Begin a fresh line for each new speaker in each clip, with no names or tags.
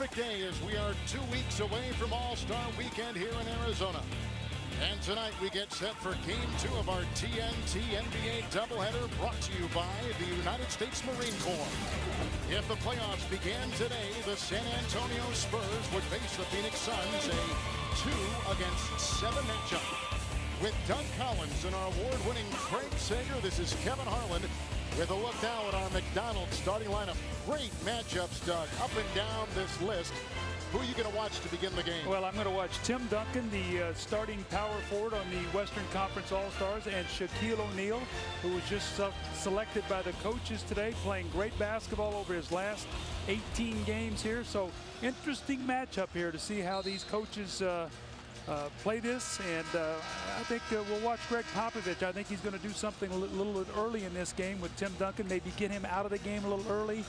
perfect day as we are 2 weeks away from All-Star Weekend here in Arizona. And tonight we get set for Game 2 of our TNT NBA doubleheader, brought to you by the United States Marine Corps. If the playoffs began today, the San Antonio Spurs would face the Phoenix Suns, a 2-against-7 matchup. With Doug Collins and our award-winning Craig Sager, this is Kevin Harlan with a look now at our McDonald's starting lineup. Great matchups, Doug, up and down this list. Who are you going to watch to begin the game?
Well, I'm going to watch Tim Duncan, the starting power forward on the Western Conference All-Stars, and Shaquille O'Neal, who was just selected by the coaches today, playing great basketball over his last 18 games here. So interesting matchup here to see how these coaches play this, and I think we'll watch Greg Popovich. I think he's going to do something a little bit early in this game with Tim Duncan, maybe get him out of the game a little early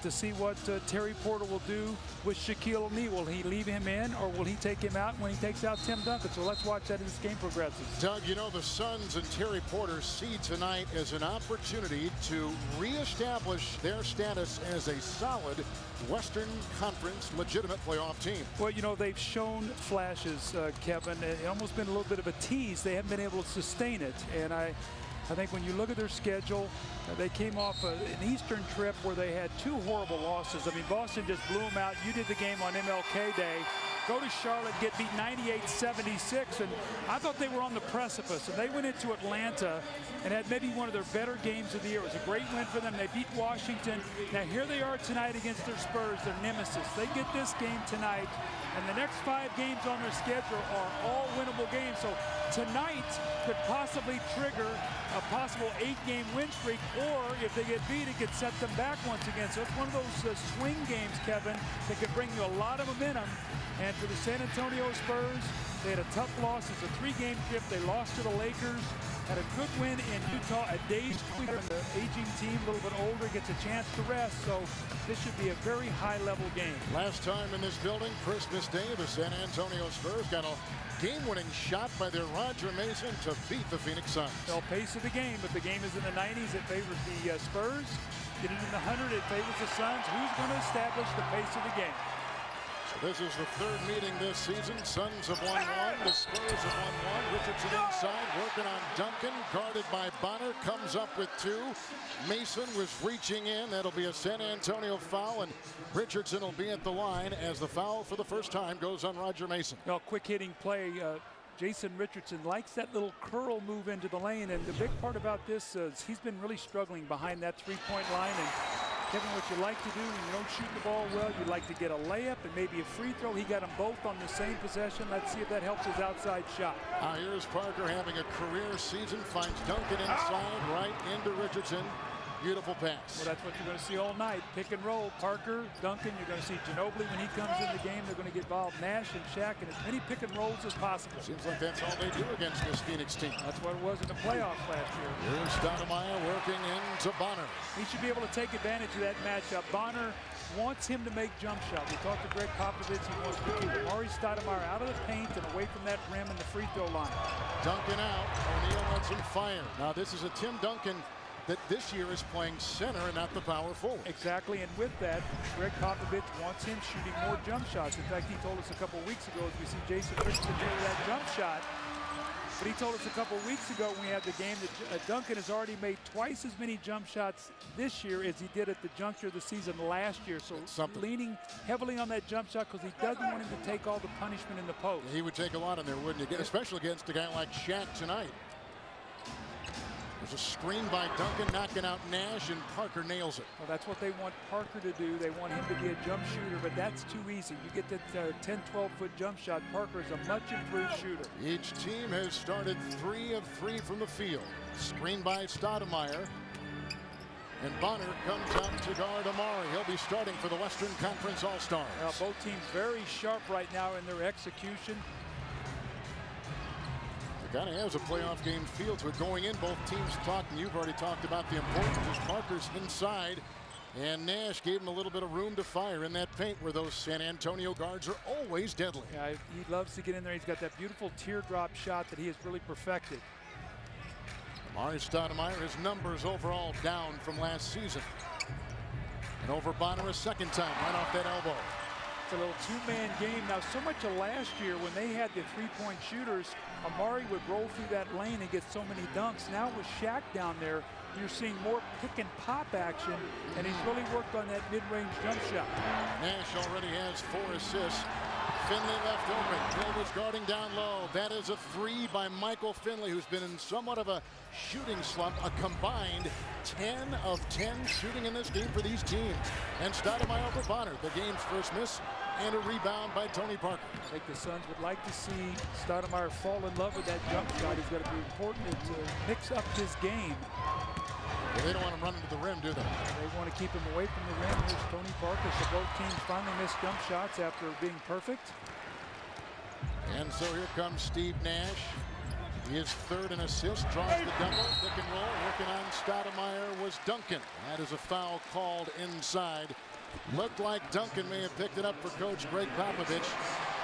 to see what Terry Porter will do with Shaquille O'Neal. Will he leave him in, or will he take him out when he takes out Tim Duncan? So let's watch that as this game progresses.
Doug, you know, the Suns and Terry Porter see tonight as an opportunity to reestablish their status as a solid Western Conference legitimate playoff team.
Well, you know, they've shown flashes, Kevin. It's almost been a little bit of a tease. They haven't been able to sustain it, and I think when you look at their schedule, they came off an Eastern trip where they had 2 horrible losses. I mean, Boston just blew them out. You did the game on MLK Day. Go to Charlotte, get beat 98-76, and I thought they were on the precipice. And they went into Atlanta and had maybe one of their better games of the year. It was a great win for them. They beat Washington. Now here they are tonight against their Spurs, their nemesis. They get this game tonight, and the next 5 games on their schedule are all winnable games. So tonight could possibly trigger a possible 8-game win streak, or if they get beat, it could set them back once again. So it's one of those swing games, Kevin, that could bring you a lot of momentum. And for the San Antonio Spurs, they had a tough loss. It's a 3-game trip. They lost to the Lakers, had a good win in Utah, a day's cleaner. The aging team, a little bit older, gets a chance to rest. So this should be a very high-level game.
Last time in this building, Christmas Day, the San Antonio Spurs got a game-winning shot by their Roger Mason to beat the Phoenix Suns.
Well, pace of the game, but the game is in the 90s. It favors the Spurs. Get it in the 100, it favors the Suns. Who's going to establish the pace of the game?
So this is the 3rd meeting this season. Suns have won 1. The Spurs have won 1. Richardson inside, working on Duncan, guarded by Bonner, comes up with 2. Mason was reaching in. That'll be a San Antonio foul, and Richardson will be at the line as the foul for the first time goes on Roger Mason.
Well, quick hitting play. Jason Richardson likes that little curl move into the lane, and the big part about this is he's been really struggling behind that 3-point line. And Kevin, what you like to do when you don't shoot the ball well, you like to get a layup and maybe a free throw. He got them both on the same possession. Let's see if that helps his outside shot.
Here's Parker having a career season, finds Duncan inside, right into Richardson. Beautiful pass.
Well, that's what you're going to see all night. Pick and roll. Parker, Duncan. You're going to see Ginobili when he comes in the game. They're going to get involved. Nash and Shaq, and as many pick and rolls as possible.
Seems like that's all they do against this Phoenix team.
That's what it was in the playoffs last year.
Here's Stoudemire working into Bonner.
He should be able to take advantage of that matchup. Bonner wants him to make jump shots. We talked to Greg Popovich. He wants to keep Amari Stoudemire out of the paint and away from that rim and the free throw line.
Duncan out. O'Neal lets him fire. Now this is a Tim Duncan that this year is playing center and not the power forward.
Exactly, and with that, Greg Popovich wants him shooting more jump shots. In fact, he told us a couple weeks ago, as we see Jason Richardson do that jump shot, but he told us a couple weeks ago when we had the game that Duncan has already made twice as many jump shots this year as he did at the juncture of the season last year. So leaning heavily on that jump shot because he doesn't want him to take all the punishment in the post.
He would take a lot in there, wouldn't he? Especially against a guy like Shaq tonight. There's a screen by Duncan, knocking out Nash, and Parker nails it.
Well, that's what they want Parker to do. They want him to be a jump shooter, but that's too easy. You get that 10, 12-foot jump shot. Parker is a much improved shooter.
Each team has started 3 of 3 from the field. Screen by Stoudemire. And Bonner comes out to guard Amari. He'll be starting for the Western Conference All-Stars.
Both teams very sharp right now in their execution.
Kind of has a playoff game feel to it going in. Both teams talking. You've already talked about the importance as Parker's inside, and Nash gave him a little bit of room to fire in that paint where those San Antonio guards are always deadly.
Yeah, he loves to get in there. He's got that beautiful teardrop shot that he has really perfected.
Amari Stoudemire, his numbers overall down from last season. And over Bonner a second time, right off that elbow.
a little two-man game. Now, so much of last year when they had the three-point shooters, Amari would roll through that lane and get so many dunks. Now with Shaq down there, you're seeing more pick-and-pop action, and he's really worked on that mid-range jump shot.
Nash already has 4 assists. Finley left open. Hill was guarding down low. That is a 3 by Michael Finley, who's been in somewhat of a shooting slump. A combined 10 of 10 shooting in this game for these teams. And Stoudemire for Bonner, the game's first miss, and a rebound by Tony Parker.
I think the Suns would like to see Stoudemire fall in love with that jump shot. He's got to be important to mix up his game.
Well, they don't want him running to the rim, do they?
They want to keep him away from the rim. Here's Tony Parker. So both teams finally missed jump shots after being perfect.
And so here comes Steve Nash. He is 3rd in assists, draws the double, pick and roll. Working on Stoudemire was Duncan. That is a foul called inside. Looked like Duncan may have picked it up for Coach Greg Popovich.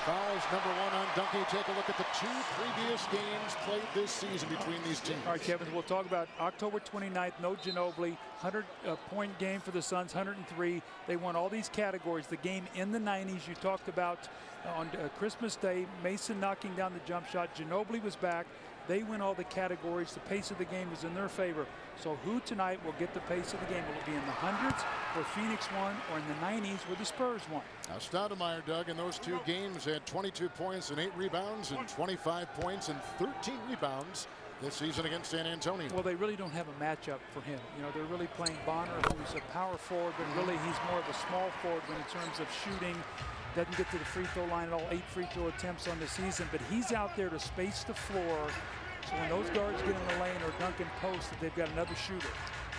Fouls number 1 on Duncan. Take a look at the 2 previous games played this season between these teams.
All right, Kevin, we'll talk about October 29th, no Ginobili, 100-point game for the Suns, 103. They won all these categories. The game in the 90s you talked about on Christmas Day, Mason knocking down the jump shot. Ginobili was back. They win all the categories. The pace of the game was in their favor. So who tonight will get the pace of the game? Will it be in the hundreds where Phoenix won, or in the 90s where the Spurs won?
Now Stoudemire, Doug, in those 2 games had 22 points and 8 rebounds and 25 points and 13 rebounds this season against San Antonio.
Well, they really don't have a matchup for him. You know, they're really playing Bonner, who's a power forward, but really he's more of a small forward in terms of shooting. Doesn't get to the free throw line at all, 8 free throw attempts on the season, but he's out there to space the floor. So when those guards get in the lane or Duncan post, they've got another shooter.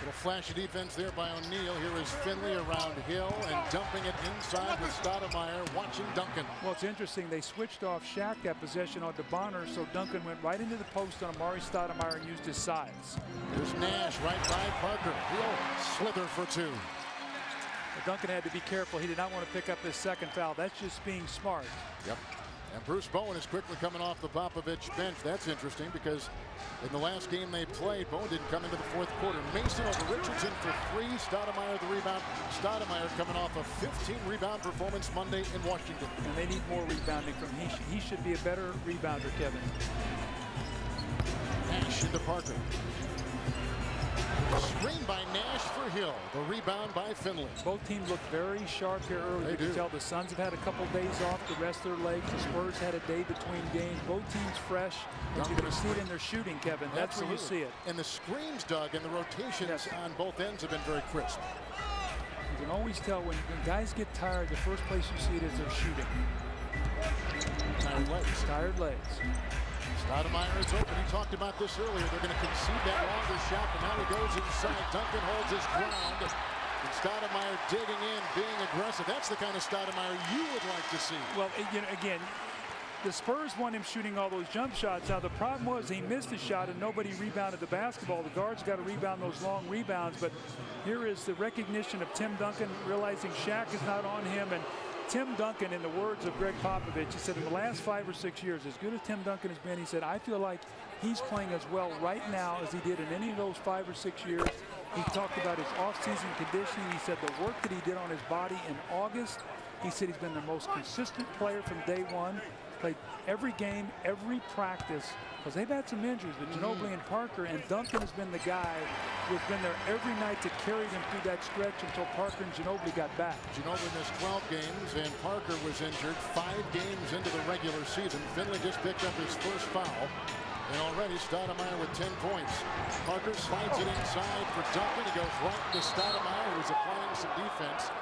A flashy defense there by O'Neal. Here is Finley around Hill and dumping it inside with Stoudemire watching Duncan.
Well, it's interesting. They switched off Shaq that possession onto Bonner, so Duncan went right into the post on Amari Stoudemire and used his size.
There's Nash right by Parker. He'll slither for 2.
But Duncan had to be careful. He did not want to pick up his second foul. That's just being smart.
Yep. And Bruce Bowen is quickly coming off the Popovich bench. That's interesting because in the last game they played, Bowen didn't come into the 4th quarter. Mason over Richardson for 3. Stoudemire the rebound. Stoudemire coming off a 15-rebound performance Monday in Washington.
And they need more rebounding from him. He should be a better rebounder, Kevin.
Nash into Parker. Screen by Nash for Hill. The rebound by Finley.
Both teams look very sharp here early. You can tell the Suns have had a couple days off to rest their legs. The Spurs had a day between games. Both teams fresh. And you're going to see it in their shooting, Kevin. That's where you see it.
And the screens, Doug, and the rotations on both ends have been very crisp.
You can always tell when guys get tired, the first place you see it is their shooting.
Tired legs.
Tired legs.
Stoudemire is open. He talked about this earlier. They're going to concede that longer shot, but now he goes inside. Duncan holds his ground. And Stoudemire digging in, being aggressive. That's the kind of Stoudemire you would like to see.
Well, again, the Spurs want him shooting all those jump shots. Now, the problem was he missed a shot and nobody rebounded the basketball. The guards got to rebound those long rebounds. But here is the recognition of Tim Duncan, realizing Shaq is not on him. And Tim Duncan, in the words of Greg Popovich, he said in the last 5 or 6 years, as good as Tim Duncan has been, he said, I feel like he's playing as well right now as he did in any of those 5 or 6 years. He talked about his off-season conditioning. He said the work that he did on his body in August. He said he's been the most consistent player from day one. Played every game, every practice, because they've had some injuries with Ginobili and Parker, and Duncan has been the guy who's been there every night to carry them through that stretch until Parker and Ginobili got back.
Ginobili missed 12 games, and Parker was injured 5 games into the regular season. Finley just picked up his first foul, and already Stoudemire with 10 points. Parker slides it inside for Duncan. He goes right to Stoudemire, who's applying some defense.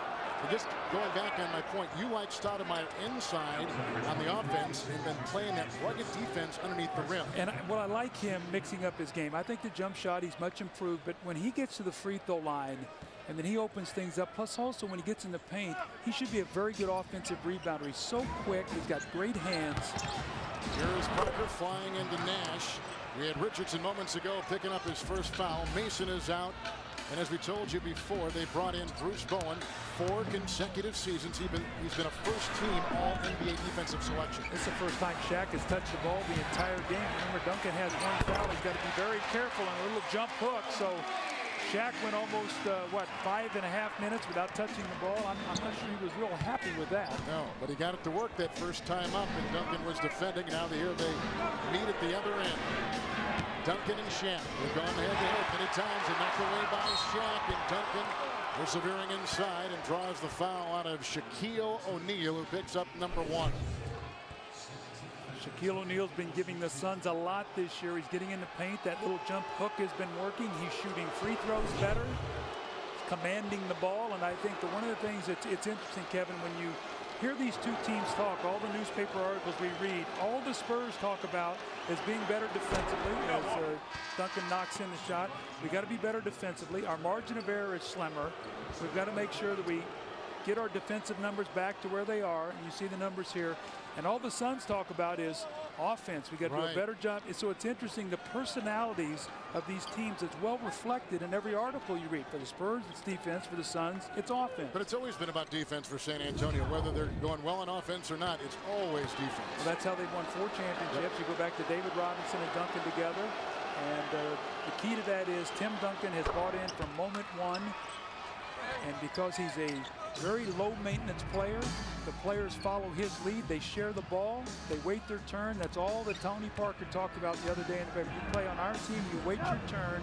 And just going back on my point, you like Stoudemire inside on the offense and then playing that rugged defense underneath the rim.
And I like him mixing up his game. I think the jump shot, he's much improved, but when he gets to the free throw line and then he opens things up, plus also when he gets in the paint, he should be a very good offensive rebounder. He's so quick, he's got great hands.
Here is Parker flying into Nash. We had Richardson moments ago picking up his first foul. Mason is out. And as we told you before, they brought in Bruce Bowen. 4 consecutive seasons. He's been a first-team All-NBA defensive selection.
It's the first time Shaq has touched the ball the entire game. Remember, Duncan has 1 foul. He's got to be very careful on a little jump hook. So Shaq went almost, 5.5 minutes without touching the ball. I'm not sure he was real happy with that.
No, but he got it to work that first time up, and Duncan was defending. Now here they meet at the other end. Duncan and Shaq. They've gone head-to-head many times and knocked away by Shaq, and Duncan persevering inside and draws the foul out of Shaquille O'Neal, who picks up number 1.
Shaquille O'Neal's been giving the Suns a lot this year. He's getting in the paint. That little jump hook has been working. He's shooting free throws better, commanding the ball. And I think that one of the things that's interesting, Kevin, when you hear these two teams talk, all the newspaper articles we read, all the Spurs talk about is being better defensively. As Duncan knocks in the shot, we got to be better defensively. Our margin of error is slimmer. We've got to make sure that we get our defensive numbers back to where they are. And you see the numbers here. And all the Suns talk about is offense. We got to do a better job. So it's interesting, the personalities of these teams is well reflected in every article you read. For the Spurs, it's defense. For the Suns, it's offense.
But it's always been about defense for San Antonio. Whether they're going well on offense or not, it's always defense.
Well, that's how they've won 4 championships. You go back to David Robinson and Duncan together. And the key to that is Tim Duncan has bought in from moment one. And because he's a very low maintenance player, the players follow his lead. They share the ball. They wait their turn. That's all that Tony Parker talked about the other day. And if you play on our team, you wait your turn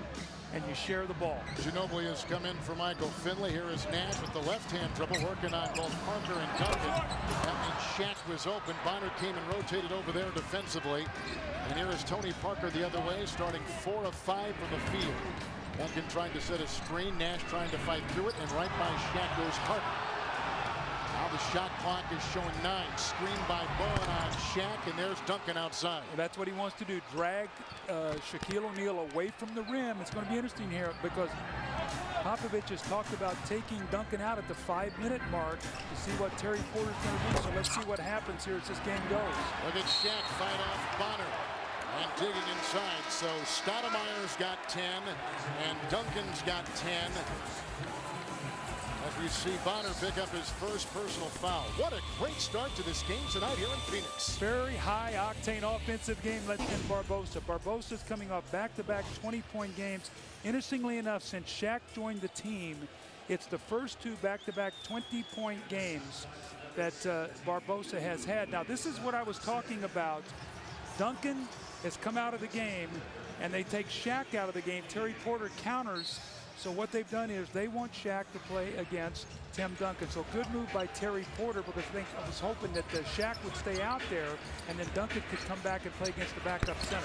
and you share the ball.
Ginobili has come in for Michael Finley. Here is Nash with the left-hand dribble, working on both Parker and Duncan. That means Shaq was open. Bonner came and rotated over there defensively. And here is Tony Parker the other way, starting 4 of 5 from the field. Duncan trying to set a screen. Nash trying to fight through it, and right by Shaq goes Parker. Now the shot clock is showing 9. Screen by Bowen on Shaq, and there's Duncan outside.
And that's what he wants to do, drag Shaquille O'Neal away from the rim. It's going to be interesting here because Popovich has talked about taking Duncan out at the 5-minute mark to see what Terry Porter's going to do. So let's see what happens here as this game goes.
Look at Shaq fight off Bonner. And digging inside, so Stoudemire's got 10, and Duncan's got 10. As we see Bonner pick up his first personal foul. What a great start to this game tonight here in Phoenix.
Very high-octane offensive game led in Barbosa. Barbosa's coming off back-to-back 20-point games. Interestingly enough, since Shaq joined the team, it's the first 2 back-to-back 20-point games that Barbosa has had. Now, this is what I was talking about. Duncan has come out of the game, and they take Shaq out of the game. Terry Porter counters. So what they've done is they want Shaq to play against Tim Duncan. So good move by Terry Porter, because I was hoping that Shaq would stay out there, and then Duncan could come back and play against the backup center.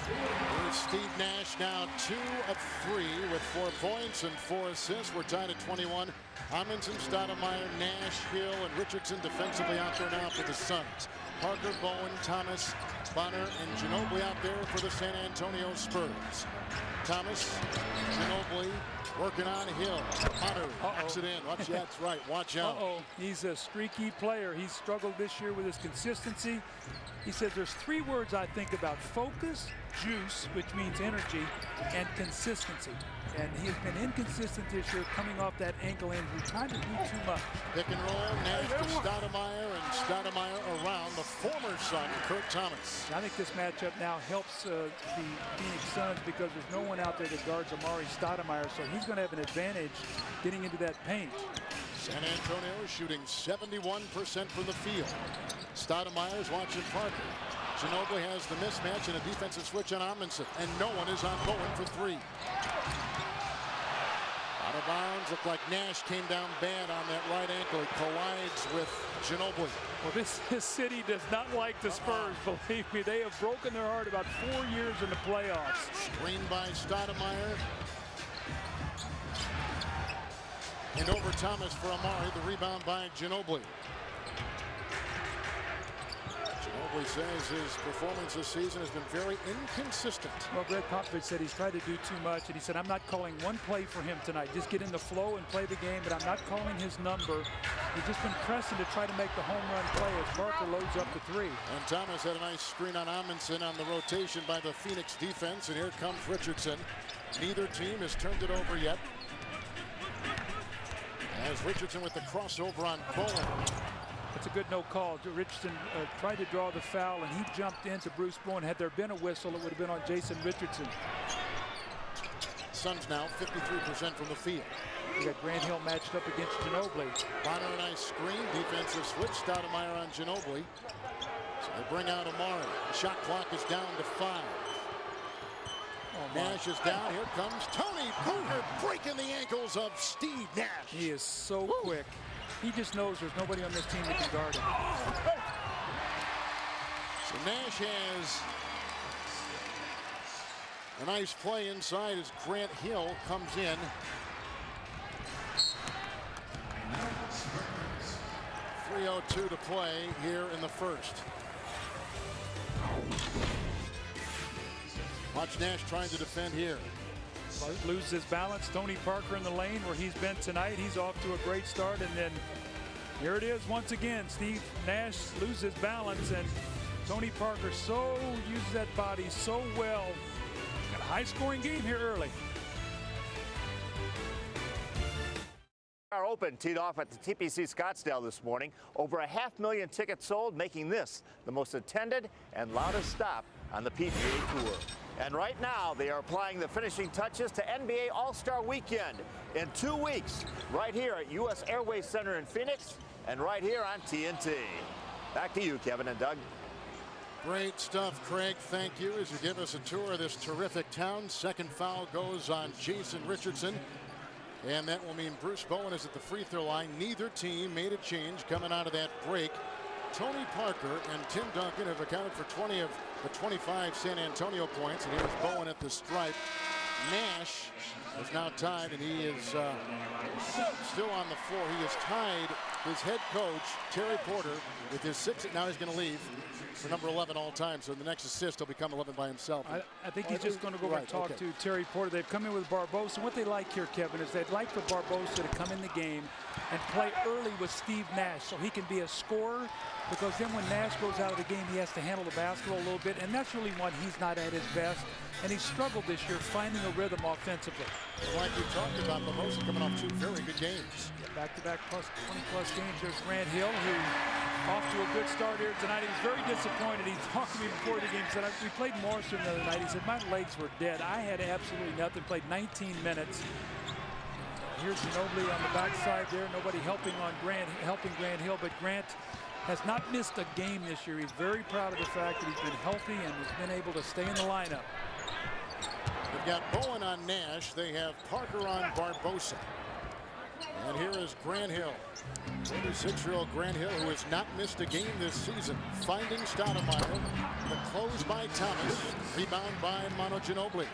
Here's Steve Nash now 2 of 3 with 4 points and 4 assists. We're tied at 21. Amundsen, Stoudemire, Nash, Hill, and Richardson defensively out there now for the Suns. Parker, Bowen, Thomas, Bonner, and Ginobili out there for the San Antonio Spurs. Thomas, Ginobili working on Hill. Bonner knocks it in. Watch, that's right. Watch out.
He's a streaky player. He's struggled this year with his consistency. He says there's 3 words I think about: focus, juice, which means energy, and consistency. And he has been inconsistent this year, coming off that ankle injury, trying to do too much.
Pick and roll, Nash to Stoudemire, and Stoudemire around the former Sun, Kurt Thomas.
I think this matchup now helps the Phoenix Suns, because there's no one out there that guards Amari Stoudemire, so he's going to have an advantage getting into that paint.
San Antonio is shooting 71% from the field. Stoudemire's watching Parker. Ginobili has the mismatch and a defensive switch on Amundsen, and no one is on Bowen for 3. Out of bounds. Looked like Nash came down bad on that right ankle. He collides with Ginobili.
Well, this city does not like the Spurs, believe me. They have broken their heart about 4 years in the playoffs.
Screened by Stoudemire. And over Thomas for Amari. The rebound by Ginobili. Ginobili says his performance this season has been very inconsistent.
Well, Greg Popovich said he's tried to do too much, and he said, I'm not calling one play for him tonight. Just get in the flow and play the game, but I'm not calling his number. He's just been pressing to try to make the home run play as Parker loads up the 3.
And Thomas had a nice screen on Amundsen on the rotation by the Phoenix defense, and here comes Richardson. Neither team has turned it over yet. As Richardson with the crossover on Bowen.
That's a good no call. Richardson tried to draw the foul, and he jumped into Bruce Bowen. Had there been a whistle, it would have been on Jason Richardson.
Suns now 53% from the field.
You got Grant Hill matched up against Ginobili.
Bonner and I screen. Defensive switch. Stoudemire on Ginobili. So they bring out Amari. The shot clock is down to 5. Nash is down. Here comes Tony Parker breaking the ankles of Steve Nash.
He is so quick. He just knows there's nobody on this team that can guard him.
So Nash has a nice play inside as Grant Hill comes in. .302 to play here in the first. Watch Nash trying to defend here.
Loses his balance. Tony Parker in the lane where he's been tonight. He's off to a great start. And then here it is once again. Steve Nash loses balance. And Tony Parker uses that body so well. Got a high-scoring game here early.
Our Open teed off at the TPC Scottsdale this morning. Over 500,000 tickets sold, making this the most attended and loudest stop on the PGA Tour. And right now, they are applying the finishing touches to NBA All-Star Weekend in 2 weeks, right here at U.S. Airways Center in Phoenix and right here on TNT. Back to you, Kevin and Doug.
Great stuff, Craig. Thank you as you give us a tour of this terrific town. Second foul goes on Jason Richardson. And that will mean Bruce Bowen is at the free throw line. Neither team made a change coming out of that break. Tony Parker and Tim Duncan have accounted for 20 of the 25 San Antonio points. And here's Bowen at the stripe. Nash is now tied, and he is still on the floor. He has tied his head coach, Terry Porter, with his 6. Now he's going to leave for number 11 all time. So the next assist, he'll become 11 by himself.
I think he's just going to go over and talk to Terry Porter. They've come in with Barbosa. What they like here, Kevin, is they'd like for Barbosa to come in the game and play early with Steve Nash so he can be a scorer, because then when Nash goes out of the game, he has to handle the basketball a little bit, and that's really when he's not at his best. And he struggled this year finding a rhythm offensively.
Like you talked about, Barbosa coming off 2 very good games.
Back-to-back plus 20-plus games. There's Grant Hill, who off to a good start here tonight. He was very disappointed. He talked to me before the game. He said, we played Morrison the other night. He said, my legs were dead. I had absolutely nothing. Played 19 minutes. Here's Ginobili on the backside there. Nobody helping Grant Hill, but Grant has not missed a game this year. He's very proud of the fact that he's been healthy and has been able to stay in the lineup.
They've got Bowen on Nash. They have Parker on Barbosa. And here is Grant Hill. 36-year-old Grant Hill, who has not missed a game this season. Finding Stoudemire. The close by Thomas. Rebound by Manu Ginobili.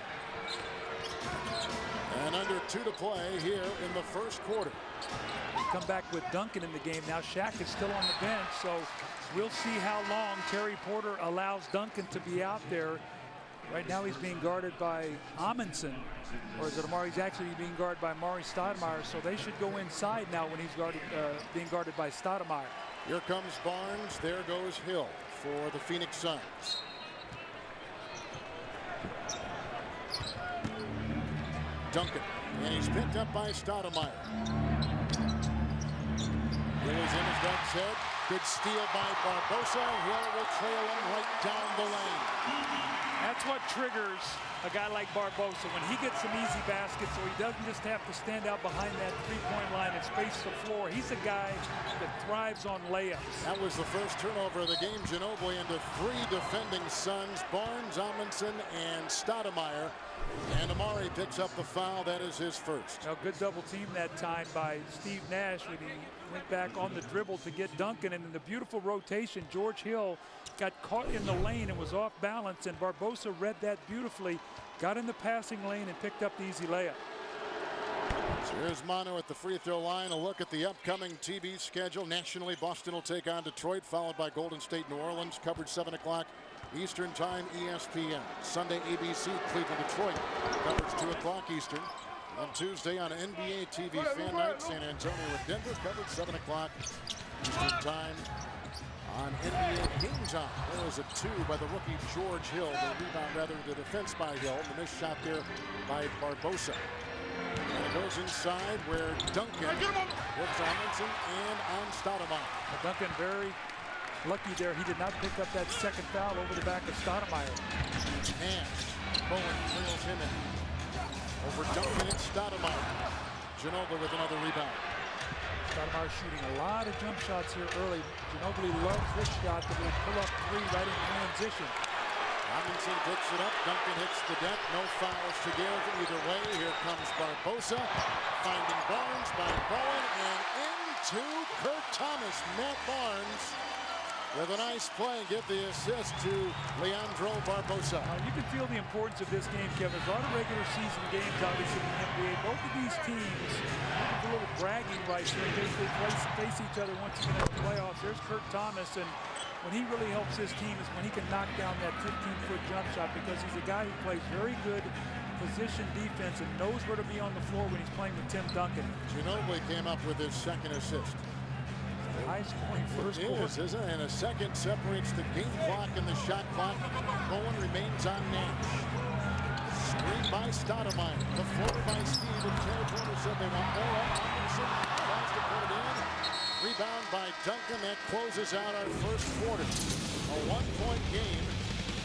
And under 2 to play here in the first quarter.
Come back with Duncan in the game. Now Shaq is still on the bench, so we'll see how long Terry Porter allows Duncan to be out there. Right now he's being guarded by Amundsen, or is it Amari? He's actually being guarded by Amari Stoudemire, so they should go inside now when he's being guarded by Stoudemire.
Here comes Barnes. There goes Hill for the Phoenix Suns. Duncan, and he's picked up by Stoudemire. Hill is in, as Doug said. Good steal by Barbosa. Hill will trail him right down the lane.
That's what triggers a guy like Barbosa, when he gets some easy baskets, so he doesn't just have to stand out behind that three-point line and space the floor. He's a guy that thrives on layups.
That was the first turnover of the game. Ginobili into 3 defending Suns, Barnes, Amundsen, and Stoudemire. And Amari picks up the foul. That is his first.
Now, good double team that time by Steve Nash when he went back on the dribble to get Duncan. And in the beautiful rotation, George Hill got caught in the lane and was off balance, and Barbosa read that beautifully, got in the passing lane and picked up the easy layup.
So here's Manu at the free throw line. A look at the upcoming TV schedule. Nationally, Boston will take on Detroit, followed by Golden State, New Orleans. Coverage 7 o'clock Eastern time, ESPN. Sunday, ABC, Cleveland, Detroit. Coverage 2 o'clock Eastern. On Tuesday on NBA TV Fan Night, San Antonio with Denver. Coverage 7 o'clock Eastern time. On NBA Game Time, there was a 2 by the rookie George Hill. The rebound, rather, the defense by Hill. The missed shot there by Barbosa. And it goes inside where Duncan works on Amundsen and on Stoudemire.
Duncan very lucky there. He did not pick up that second foul over the back of Stoudemire.
Nash, Bowen trails him in. Over Duncan, it's Stoudemire. Ginobili with another rebound.
Stoudemire shooting a lot of jump shots here early. Ginobili loves this shot that will pull up three right in transition.
Robinson picks it up. Duncan hits the deck. No fouls to give either way. Here comes Barbosa. Finding Barnes by Bowen. And into Kurt Thomas. Matt Barnes with a nice play. Give the assist to Leandro Barbosa.
You can feel the importance of this game, Kevin. There's a lot of regular season games, obviously, in the NBA. Both of these teams have a little bragging rights here in case they face each other once again in the playoffs. There's Kurt Thomas, and when he really helps his team is when he can knock down that 15-foot jump shot, because he's a guy who plays very good position defense and knows where to be on the floor when he's playing with Tim Duncan.
Ginobili came up with his second assist.
High-scoring first quarter.
It is, isn't it? And a second separates the game clock and the shot clock. Bowen remains on Nash. Screen by Stoudemire. The floater by Steve. And Terry Porter said they want more up. Robinson tries to put it in. Rebound by Duncan. That closes out our first quarter. A one-point game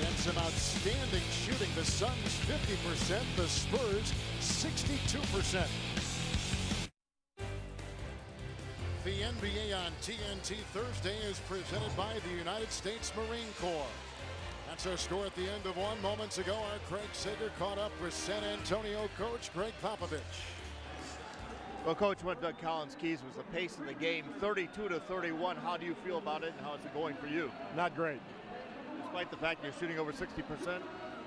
and some outstanding shooting. The Suns 50%. The Spurs 62%. The NBA on TNT Thursday is presented by the United States Marine Corps. That's our score at the end of one. Moments ago, our Craig Sager caught up with San Antonio coach Greg Popovich.
Well, Coach, what Doug Collins' keys was the pace of the game, 32-31. How do you feel about it, and how is it going for you?
Not great.
Despite the fact you're shooting over 60%?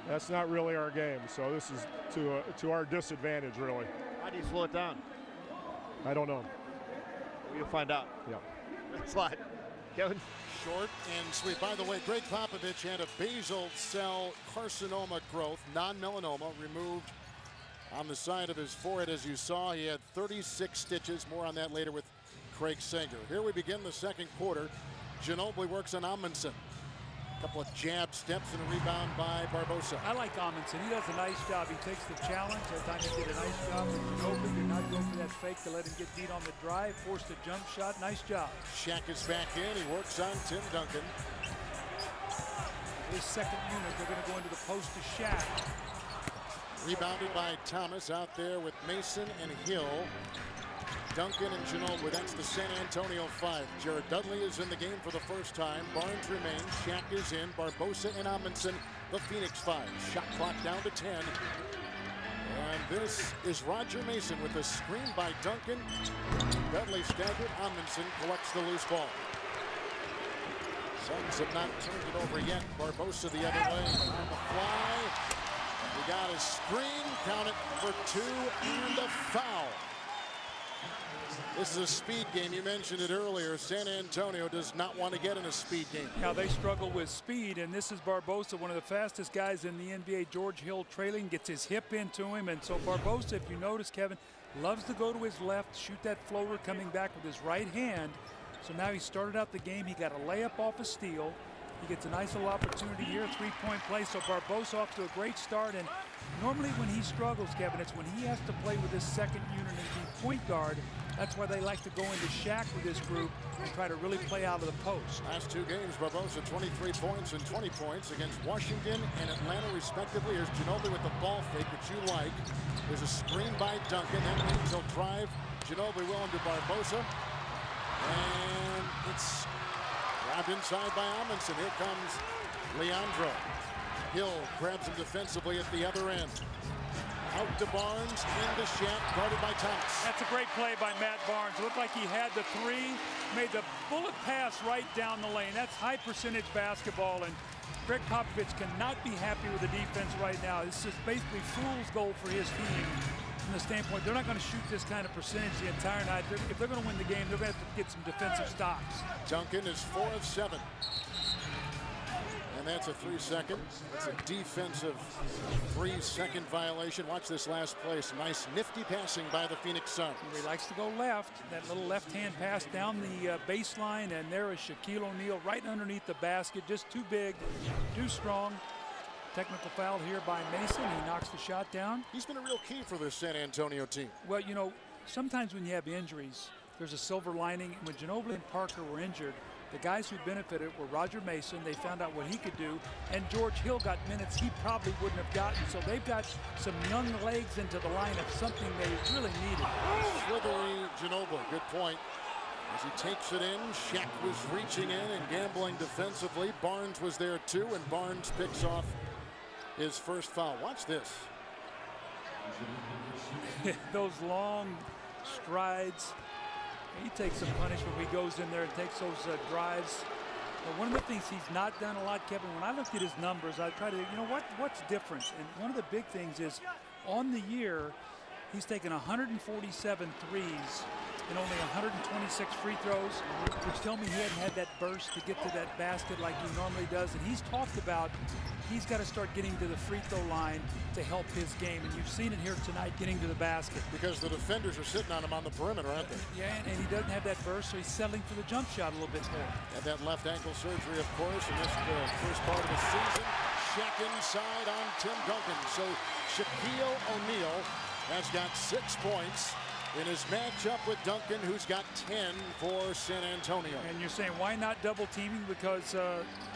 That's not really our game, so this is to our disadvantage, really.
How do you slow it down?
I don't know.
You'll find out.
Yeah.
Thanks a lot. Kevin?
Short and sweet. By the way, Greg Popovich had a basal cell carcinoma growth, non-melanoma, removed on the side of his forehead. As you saw, he had 36 stitches. More on that later with Craig Sager. Here we begin the second quarter. Ginobili works on Amundsen. A couple of jab steps and a rebound by Barbosa.
I like Amundsen. He does a nice job. He takes the challenge. Every time he did a nice job with Ginobili, did not go for that fake to let him get beat on the drive. Forced a jump shot. Nice job.
Shaq is back in. He works on Tim Duncan.
His second unit, they're going to go into the post to Shaq.
Rebounded by Thomas out there with Mason and Hill. Duncan and Ginobili, that's the San Antonio 5. Jared Dudley is in the game for the first time. Barnes remains. Shaq is in. Barbosa and Amundsen, the Phoenix 5. Shot clock down to 10. And this is Roger Mason with a screen by Duncan. Dudley staggered. Amundsen collects the loose ball. Suns have not turned it over yet. Barbosa the other way on the fly. We got a screen. Count it for 2 and a foul. This is a speed game. You mentioned it earlier. San Antonio does not want to get in a speed game.
Now they struggle with speed, and this is Barbosa, one of the fastest guys in the NBA. George Hill trailing, gets his hip into him, and so Barbosa, if you notice, Kevin, loves to go to his left, shoot that floater coming back with his right hand. So now he started out the game. He got a layup off a steal. He gets a nice little opportunity here, three-point play. So Barbosa off to a great start, and normally when he struggles, Kevin, it's when he has to play with his second unit and be point guard. That's why they like to go into Shaq with this group and try to really play out of the post.
Last two games, Barbosa 23 points and 20 points against Washington and Atlanta respectively. Here's Ginobili with the ball fake, which you like. There's a screen by Duncan. That means he'll drive Ginobili well into Barbosa. And it's grabbed inside by Amundsen. Here comes Leandro. Hill grabs him defensively at the other end. Out to Barnes, into Shaq, guarded by Thomas.
That's a great play by Matt Barnes. It looked like he had the three, made the bullet pass right down the lane. That's high percentage basketball, and Greg Popovich cannot be happy with the defense right now. This is basically fool's gold for his team from the standpoint. They're not going to shoot this kind of percentage the entire night. If they're going to win the game, they're going to have to get some defensive stops.
Duncan is 4 of 7. And that's a 3-second. It's a defensive 3-second violation. Watch this last play. Some nice nifty passing by the Phoenix Suns.
He likes to go left. That little left-hand pass down the baseline, and there is Shaquille O'Neal right underneath the basket. Just too big, too strong. Technical foul here by Mason. He knocks the shot down.
He's been a real key for this San Antonio team.
Well, you know, sometimes when you have injuries, there's a silver lining. When Ginobili and Parker were injured, The guys who benefited were Roger Mason. They found out what he could do, and George Hill got minutes he probably wouldn't have gotten. So they've got some young legs into the lineup, something they really needed.
Slithery Ginobili, good point. As he takes it in, Shaq was reaching in and gambling defensively. Barnes was there too, and Barnes picks off his first foul. Watch this.
Those long strides. He takes some punishment when he goes in there and takes those drives. But one of the things he's not done a lot, Kevin, when I look at his numbers, I try to, what's different? And one of the big things is on the year, he's taken 147 threes and only 126 free throws, which tell me he hadn't had that burst to get to that basket like he normally does. And he's talked about he's got to start getting to the free throw line to help his game. And you've seen it here tonight, getting to the basket.
Because the defenders are sitting on him on the perimeter, aren't they?
Yeah, and he doesn't have that burst, so he's settling for the jump shot a little bit more.
Had that left ankle surgery, of course, in this first part of the season. Shaq inside on Tim Duncan. So Shaquille O'Neal has got 6 points in his matchup with Duncan, who's got 10 for San Antonio.
And you're saying, why not double teaming? Because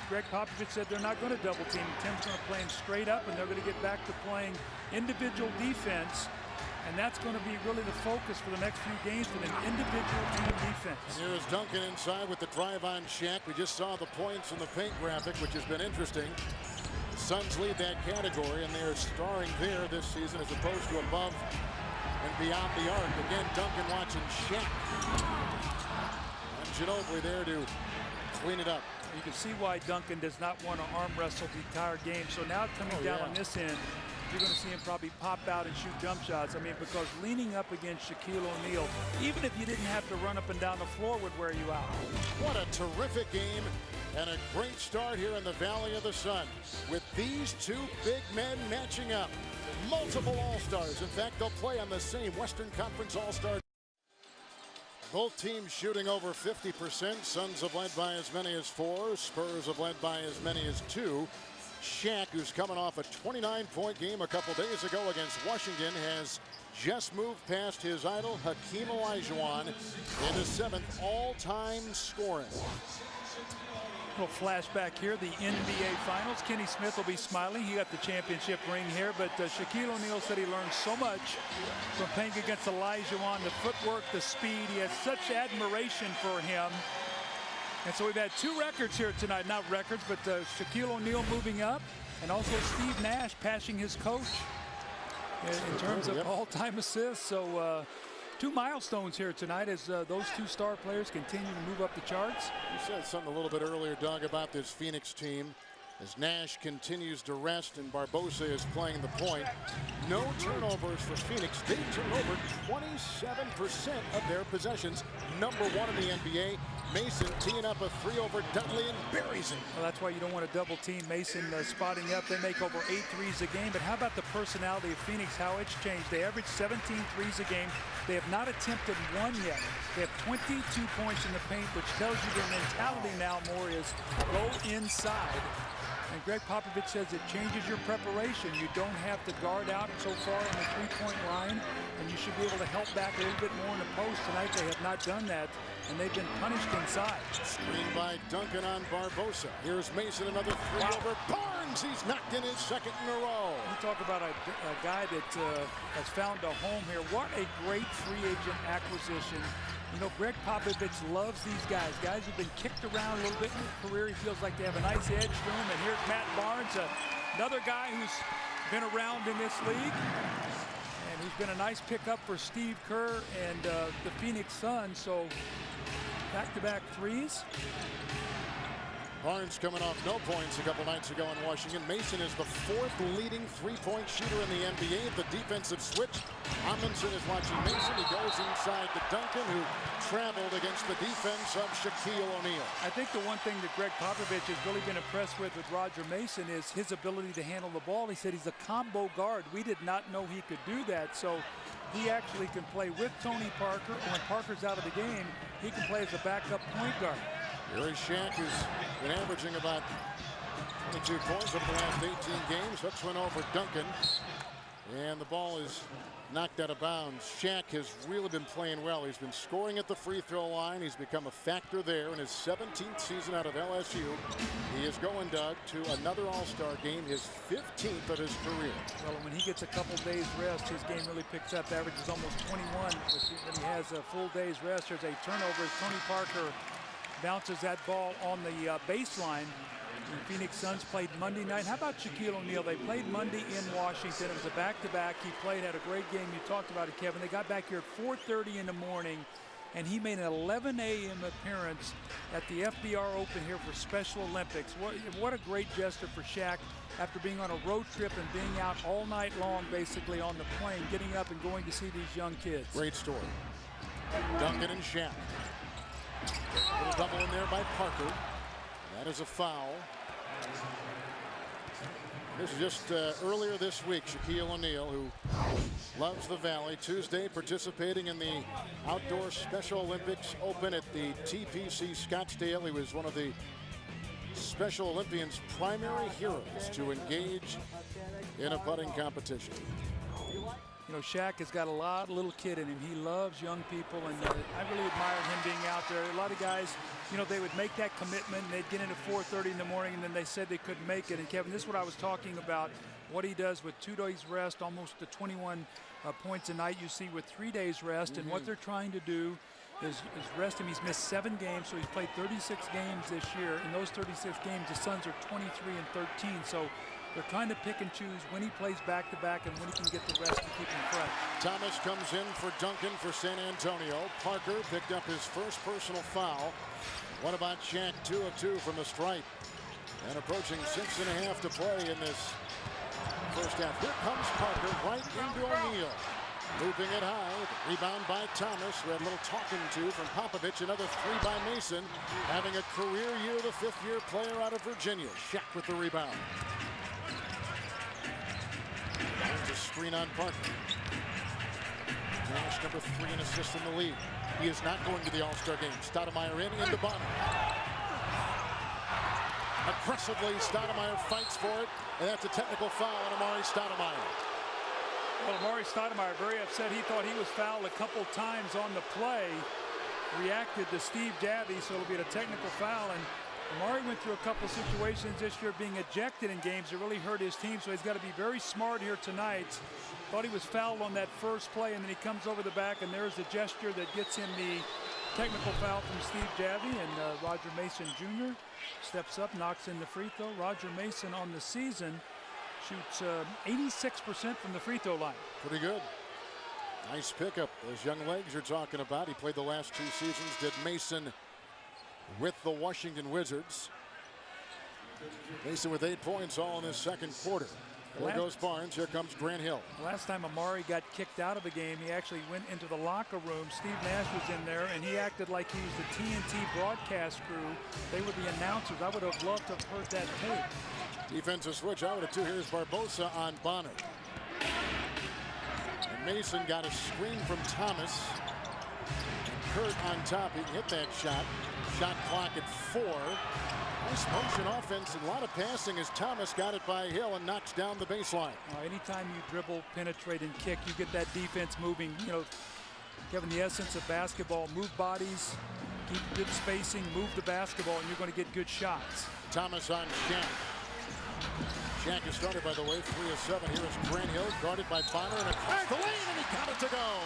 Greg Popovich said they're not going to double team. Tim's going to play him straight up, and they're going to get back to playing individual defense. And that's going to be really the focus for the next few games for an individual team defense.
And here is Duncan inside with the drive on Shaq. We just saw the points in the paint graphic, which has been interesting. The Suns lead that category, and they are starring there this season as opposed to above and beyond the arc. Again, Duncan watching Shaq. And Ginobili there to clean it up.
You can see why Duncan does not want to arm wrestle the entire game. So now coming down on this end, you're going to see him probably pop out and shoot jump shots. I mean, because leaning up against Shaquille O'Neal, even if you didn't have to run up and down the floor, would wear you out.
What a terrific game and a great start here in the Valley of the Sun with these two big men matching up. Multiple All-Stars. In fact, they'll play on the same Western Conference All-Star. Both teams shooting over 50%. Suns have led by as many as 4. Spurs have led by as many as 2. Shaq, who's coming off a 29-point game a couple days ago against Washington, has just moved past his idol Hakeem Olajuwon in his 7th all-time scoring.
A little flashback here, the NBA Finals. Kenny Smith will be smiling. He got the championship ring here, but Shaquille O'Neal said he learned so much from playing against Olajuwon. The footwork, the speed. He has such admiration for him. And so we've had 2 records here tonight. Not records, but Shaquille O'Neal moving up, and also Steve Nash passing his coach in terms of all-time assists. So 2 milestones here tonight as those 2 star players continue to move up the charts.
You said something a little bit earlier, Doug, about this Phoenix team. As Nash continues to rest and Barbosa is playing the point. No turnovers for Phoenix. They turn over 27% of their possessions. #1 in the NBA. Mason teeing up a 3 over Dudley and buries him.
Well, that's why you don't want to double team Mason spotting up. They make over 8 threes a game. But how about the personality of Phoenix, how it's changed? They average 17 threes a game. They have not attempted 1 yet. They have 22 points in the paint, which tells you their mentality now more is go inside. And Greg Popovich says it changes your preparation. You don't have to guard out so far on the 3-point line, and you should be able to help back a little bit more in the post. Tonight they have not done that, and they've been punished inside.
Screen by Duncan on Barbosa. Here's Mason, another 3 over Barnes. He's knocked in his 2nd in a row.
You talk about a guy that has found a home here. What a great free agent acquisition. You know, Greg Popovich loves these guys. Guys who've been kicked around a little bit in their career. He feels like they have a nice edge to them. And here's Matt Barnes, another guy who's been around in this league. And he's been a nice pickup for Steve Kerr and the Phoenix Suns. So back-to-back threes.
Barnes coming off no points a couple nights ago in Washington. Mason is the 4th leading 3-point shooter in the NBA. The defensive switch. Amundsen is watching Mason. He goes inside to Duncan, who traveled against the defense of Shaquille O'Neal.
I think the one thing that Greg Popovich has really been impressed with Roger Mason is his ability to handle the ball. He said he's a combo guard. We did not know he could do that. So he actually can play with Tony Parker. When Parker's out of the game, he can play as a backup point guard.
Here is Shaq, who's been averaging about 22 points over the last 18 games. Hooks one over Duncan. And the ball is knocked out of bounds. Shaq has really been playing well. He's been scoring at the free throw line. He's become a factor there in his 17th season out of LSU. He is going, Doug, to another All-Star game, his 15th of his career.
Well, when he gets a couple days rest, his game really picks up. Averages almost 21 when he has a full day's rest. There's a turnover as Tony Parker bounces that ball on the baseline. The Phoenix Suns played Monday night. How about Shaquille O'Neal? They played Monday in Washington. It was a back-to-back. He played, had a great game. You talked about it, Kevin. They got back here at 4:30 in the morning, and he made an 11 a.m. appearance at the FBR Open here for Special Olympics. What a great gesture for Shaq after being on a road trip and being out all night long, basically, on the plane, getting up and going to see these young kids.
Great story. Duncan and Shaq. Little double in there by Parker. That is a foul. This is just earlier this week, Shaquille O'Neal, who loves the Valley, Tuesday participating in the Outdoor Special Olympics Open at the TPC Scottsdale. He was one of the Special Olympians' primary heroes to engage in a putting competition.
You know, Shaq has got a lot of little kid in him. He loves young people, and I really admired him being out there. A lot of guys, you know, they would make that commitment, and they'd get in at 4:30 in the morning, and then they said they couldn't make it. And, Kevin, this is what I was talking about, what he does with 2 days rest, almost the 21 points a night you see with 3 days rest. And what they're trying to do is rest him. He's missed 7 games, so he's played 36 games this year. In those 36 games, the Suns are 23-13. So they're trying to pick and choose when he plays back-to-back and when he can get the rest to keep him fresh.
Thomas comes in for Duncan for San Antonio. Parker picked up his first personal foul. What about Shaq? 2 of 2 from the stripe. And approaching 6.5 to play in this first half. Here comes Parker right into O'Neal. Looping it high. Rebound by Thomas. We had a little talking to from Popovich. Another 3 by Mason. Having a career year, the 5th-year player out of Virginia. Shaq with the rebound. There's a screen on Parker. Nash, number 3 in assists in the league. He is not going to the All-Star game. Stoudemire into Bonner. Aggressively, Stoudemire fights for it, and that's a technical foul on Amari Stoudemire.
Well, Amari Stoudemire very upset. He thought he was fouled a couple times on the play. Reacted to Steve Javie, so it'll be a technical foul. And Amari went through a couple situations this year being ejected in games that really hurt his team, so he's got to be very smart here tonight. Thought he was fouled on that first play, and then he comes over the back, and there's the gesture that gets him the technical foul from Steve Javie, and Roger Mason Jr. steps up, knocks in the free throw. Roger Mason on the season shoots 86% from the free throw line.
Pretty good. Nice pickup. Those young legs you're talking about. He played the last 2 seasons, did Mason with the Washington Wizards. Mason with 8 points all in his second quarter. There goes Barnes. Here comes Grant Hill.
Last time Amari got kicked out of the game, he actually went into the locker room. Steve Nash was in there, and he acted like he was the TNT broadcast crew. They were the announcers. I would have loved to have heard that tape.
Defensive switch out of 2. Here's Barbosa on Bonner. And Mason got a screen from Thomas. And Kurt on top. He hit that shot. Shot clock at 4. Nice motion offense and a lot of passing as Thomas got it by Hill and knocks down the baseline.
Anytime you dribble, penetrate, and kick, you get that defense moving. You know, Kevin, the essence of basketball, move bodies, keep good spacing, move the basketball, and you're going to get good shots.
Thomas on Shaq. Shaq is started, by the way, 3 of 7. Here is Grant Hill, guarded by Bonner, and across the lane, and he got it to go.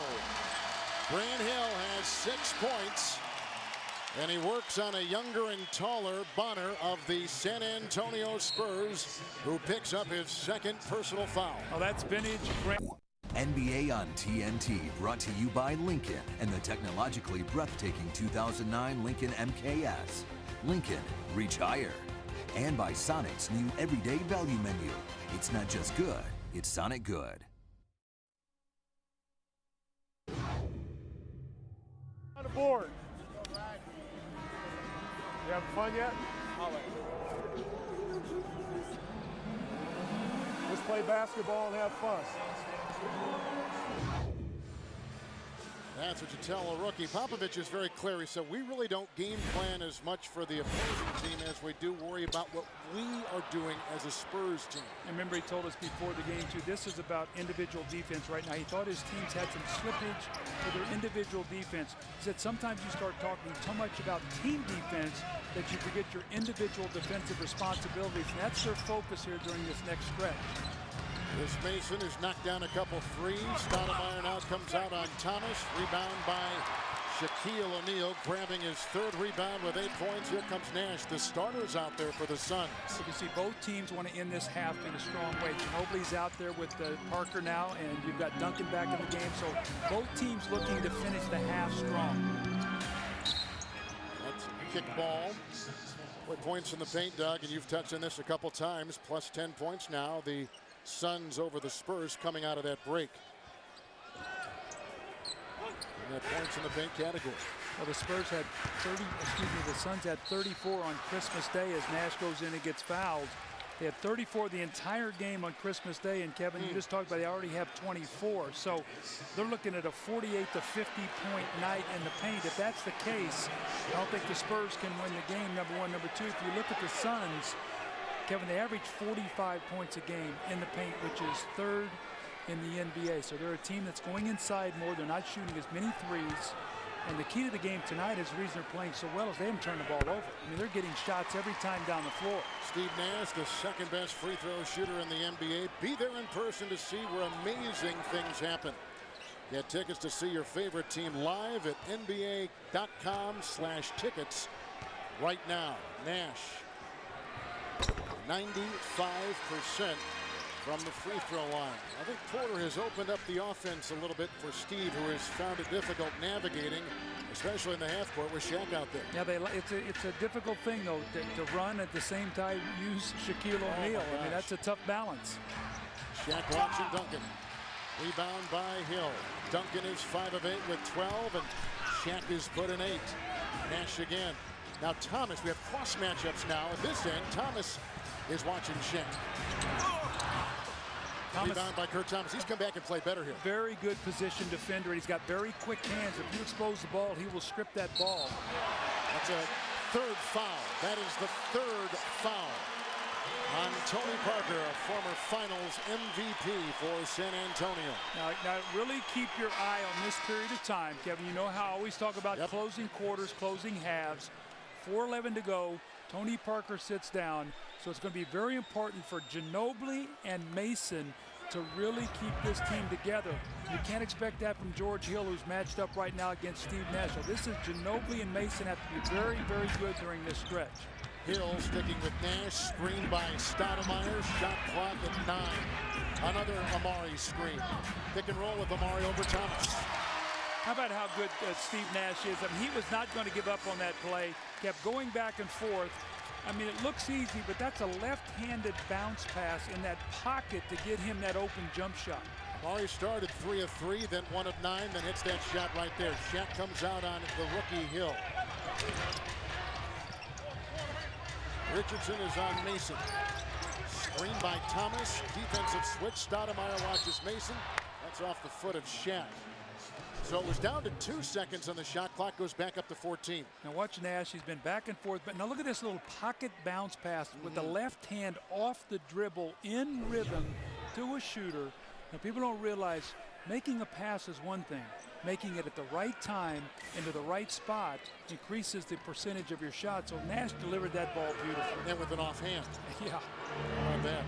Grant Hill has 6 points. And he works on a younger and taller Bonner of the San Antonio Spurs, who picks up his 2nd personal foul.
Oh, that's vintage.
NBA on TNT, brought to you by Lincoln and the technologically breathtaking 2009 Lincoln MKS. Lincoln, reach higher. And by Sonic's new everyday value menu. It's not just good, it's Sonic good.
On the board. You having fun yet? Let's play basketball and have fun.
That's what you tell a rookie. Popovich is very clear. He said, we really don't game plan as much for the opposing team as we do worry about what we are doing as a Spurs team.
And remember, he told us before the game, too, this is about individual defense right now. He thought his teams had some slippage for their individual defense. He said sometimes you start talking too much about team defense that you forget your individual defensive responsibilities, and that's their focus here during this next stretch.
This Mason has knocked down a couple threes. Stoudemire now comes out on Thomas. Rebound by Shaquille O'Neal, grabbing his third rebound with 8 points. Here comes Nash. The starters out there for the Suns.
You can see both teams want to end this half in a strong way. Ginobili's out there with Parker now, and you've got Duncan back in the game. So both teams looking to finish the half strong.
That's a kick ball. 4 points in the paint, Doug, and you've touched on this a couple times. Plus 10 points now. The Suns over the Spurs coming out of that break. And that points in the paint category.
Well, the Spurs had the Suns had 34 on Christmas Day as Nash goes in and gets fouled. They had 34 the entire game on Christmas Day, and Kevin, you just talked about they already have 24. So they're looking at a 48 to 50 point night in the paint. If that's the case, I don't think the Spurs can win the game, number one. Number two, if you look at the Suns, Kevin, they average 45 points a game in the paint, which is third in the NBA. So they're a team that's going inside more. They're not shooting as many threes. And the key to the game tonight is the reason they're playing so well is they haven't turned the ball over. I mean, they're getting shots every time down the floor.
Steve Nash, the second best free throw shooter in the NBA. Be there in person to see where amazing things happen. Get tickets to see your favorite team live at NBA.com/tickets right now. Nash, 95% from the free throw line. I think Porter has opened up the offense a little bit for Steve, who has found it difficult navigating, especially in the half court with Shaq out there.
Yeah, it's a difficult thing, though, to run at the same time use Shaquille O'Neal. I mean, that's a tough balance.
Shaq watching Duncan. Rebound by Hill. Duncan is 5 of 8 with 12, and Shaq is put in 8. Nash again. Now Thomas, we have cross matchups now. At this end, Thomas is watching Shaq. Rebound by Kurt Thomas. He's come back and played better here.
Very good position defender. He's got very quick hands. If you expose the ball, he will strip that ball.
That's a third foul. That is the third foul on Tony Parker, a former Finals MVP for San Antonio.
Now really keep your eye on this period of time, Kevin. You know how I always talk about closing quarters, closing halves. 4:11 to go. Tony Parker sits down. So it's going to be very important for Ginobili and Mason to really keep this team together. You can't expect that from George Hill, who's matched up right now against Steve Nash. So this is Ginobili and Mason have to be very, very good during this stretch.
Hill sticking with Nash, screened by Stoudemire, shot clock at 9. Another Amari screen. Pick and roll with Amari over Thomas.
How about how good Steve Nash is? I mean, he was not going to give up on that play. Kept going back and forth. I mean, it looks easy, but that's a left-handed bounce pass in that pocket to get him that open jump shot.
Amari started 3 of 3, then 1 of 9, then hits that shot right there. Shaq comes out on the rookie Hill. Richardson is on Mason. Screen by Thomas. Defensive switch. Stoudemire watches Mason. That's off the foot of Shaq. So it was down to 2 seconds on the shot clock, goes back up to 14.
Now watch Nash, he's been back and forth, but now look at this little pocket bounce pass with the left hand off the dribble in rhythm to a shooter. Now people don't realize making a pass is one thing. Making it at the right time into the right spot increases the percentage of your shot. So Nash delivered that ball beautifully.
And with an offhand.
Yeah.
How about that?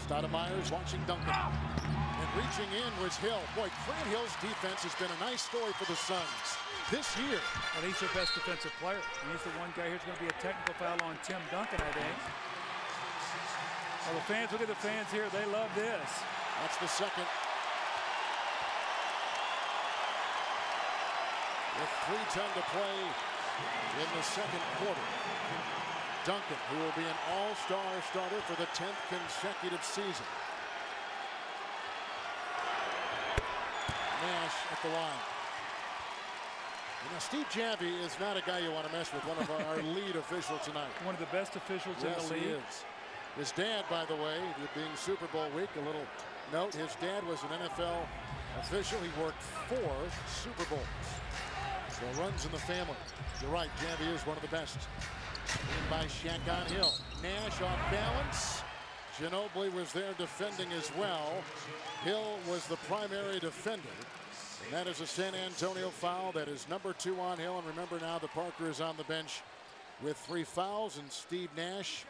Stoudemire's watching Duncan. And reaching in was Hill. Boy, Grant Hill's defense has been a nice story for the Suns this year.
Well, he's their best defensive player. He's the one guy. Here's going to be a technical foul on Tim Duncan, I think. Well, the fans, look at the fans here. They love this.
That's the second. With 3:10 to play in the second quarter. Duncan, who will be an all-star starter for the 10th consecutive season. Nash at the line. You know, Steve Javy is not a guy you want to mess with, one of our lead officials tonight.
One of the best officials in the league.
Yes, he is. His dad, by the way, it being Super Bowl week, a little note, his dad was an NFL Officially worked 4 Super Bowls. So runs in the family. You're right, Javi is one of the best. In by Shaq on Hill. Nash off balance. Ginobili was there defending as well. Hill was the primary defender. And that is a San Antonio foul. That is number 2 on Hill. And remember now that Parker is on the bench with 3 fouls, and Steve Nash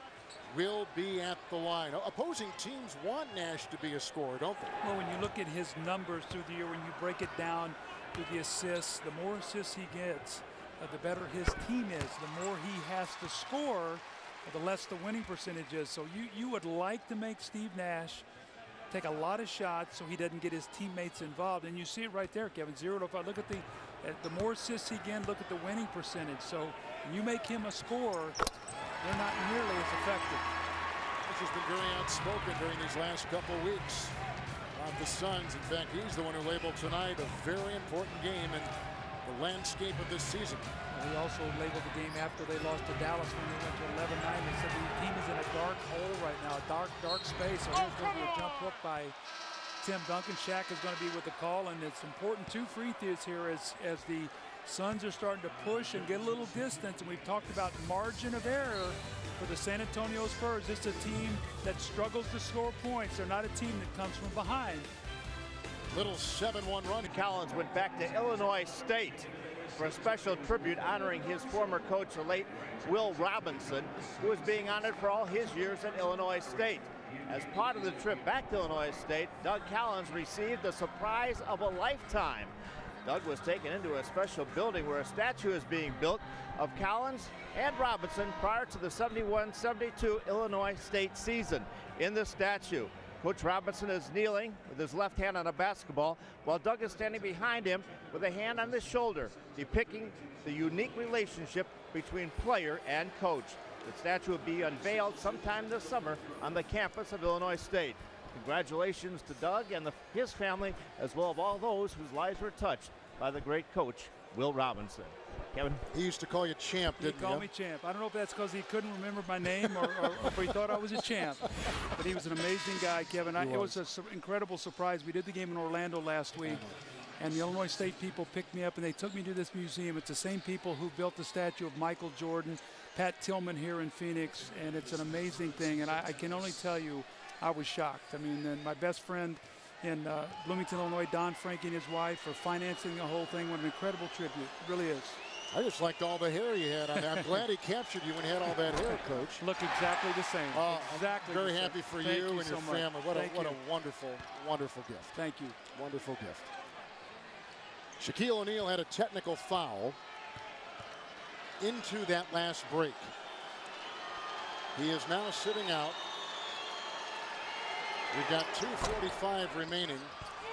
will be at the line. Opposing teams want Nash to be a scorer, don't they?
Well, when you look at his numbers through the year, when you break it down to the assists, the more assists he gets, the better his team is. The more he has to score, the less the winning percentage is. So you would like to make Steve Nash take a lot of shots so he doesn't get his teammates involved. And you see it right there, Kevin. 0 to 5. Look at the more assists he gets, look at the winning percentage. So when you make him a scorer, they're not nearly as effective.
This has been very outspoken during these last couple weeks about the Suns. In fact, he's the one who labeled tonight a very important game in the landscape of this season.
He also labeled the game after they lost to Dallas when they went to 11-9. They said the team is in a dark hole right now, a dark space. So here's going to be a jump hook by Tim Duncan. Shaq is going to be with the call, and it's important 2 free throws here as the Suns are starting to push and get a little distance. And we've talked about margin of error for the San Antonio Spurs. This is a team that struggles to score points. They're not a team that comes from behind.
Little 7-1 run.
Collins went back to Illinois State for a special tribute honoring his former coach, the late Will Robinson, who is being honored for all his years at Illinois State. As part of the trip back to Illinois State, Doug Collins received the surprise of a lifetime. Doug was taken into a special building where a statue is being built of Collins and Robinson prior to the 71-72 Illinois State season. In the statue, Coach Robinson is kneeling with his left hand on a basketball, while Doug is standing behind him with a hand on his shoulder, depicting the unique relationship between player and coach. The statue will be unveiled sometime this summer on the campus of Illinois State. Congratulations to Doug and his family, as well as all those whose lives were touched by the great coach, Will Robinson. Kevin?
He used to call you champ, didn't he?
He called me champ. I don't know if that's because he couldn't remember my name or if he thought I was a champ. But he was an amazing guy, Kevin. It was an incredible surprise. We did the game in Orlando last week, and the Illinois State people picked me up, and they took me to this museum. It's the same people who built the statue of Michael Jordan, Pat Tillman here in Phoenix, and it's an amazing thing. And I can only tell you, I was shocked. I mean, and my best friend in Bloomington, Illinois, Don Frankie and his wife, for financing the whole thing. What an incredible tribute. It really is.
I just liked all the hair you had. I'm glad he captured you when you had all that hair, Coach.
Look exactly the same. Exactly.
I'm very happy for you and your family. What a wonderful, wonderful gift.
Thank you.
Wonderful gift. Shaquille O'Neal had a technical foul into that last break. He is now sitting out. We've got 2:45 remaining.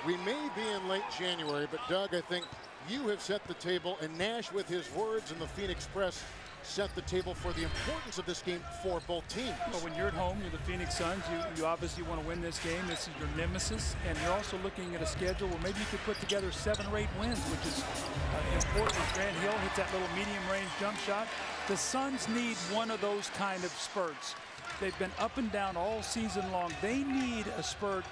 We may be in late January, but Doug, I think you have set the table, and Nash, with his words in the Phoenix Press, set the table for the importance of this game for both teams.
Well, when you're at home, you're the Phoenix Suns, you obviously want to win this game. This is your nemesis, and you're also looking at a schedule where maybe you could put together 7 or 8 wins, which is important. As Grant Hill hits that little medium-range jump shot, the Suns need one of those kind of spurts. They've been up and down all season long. They need a spurt,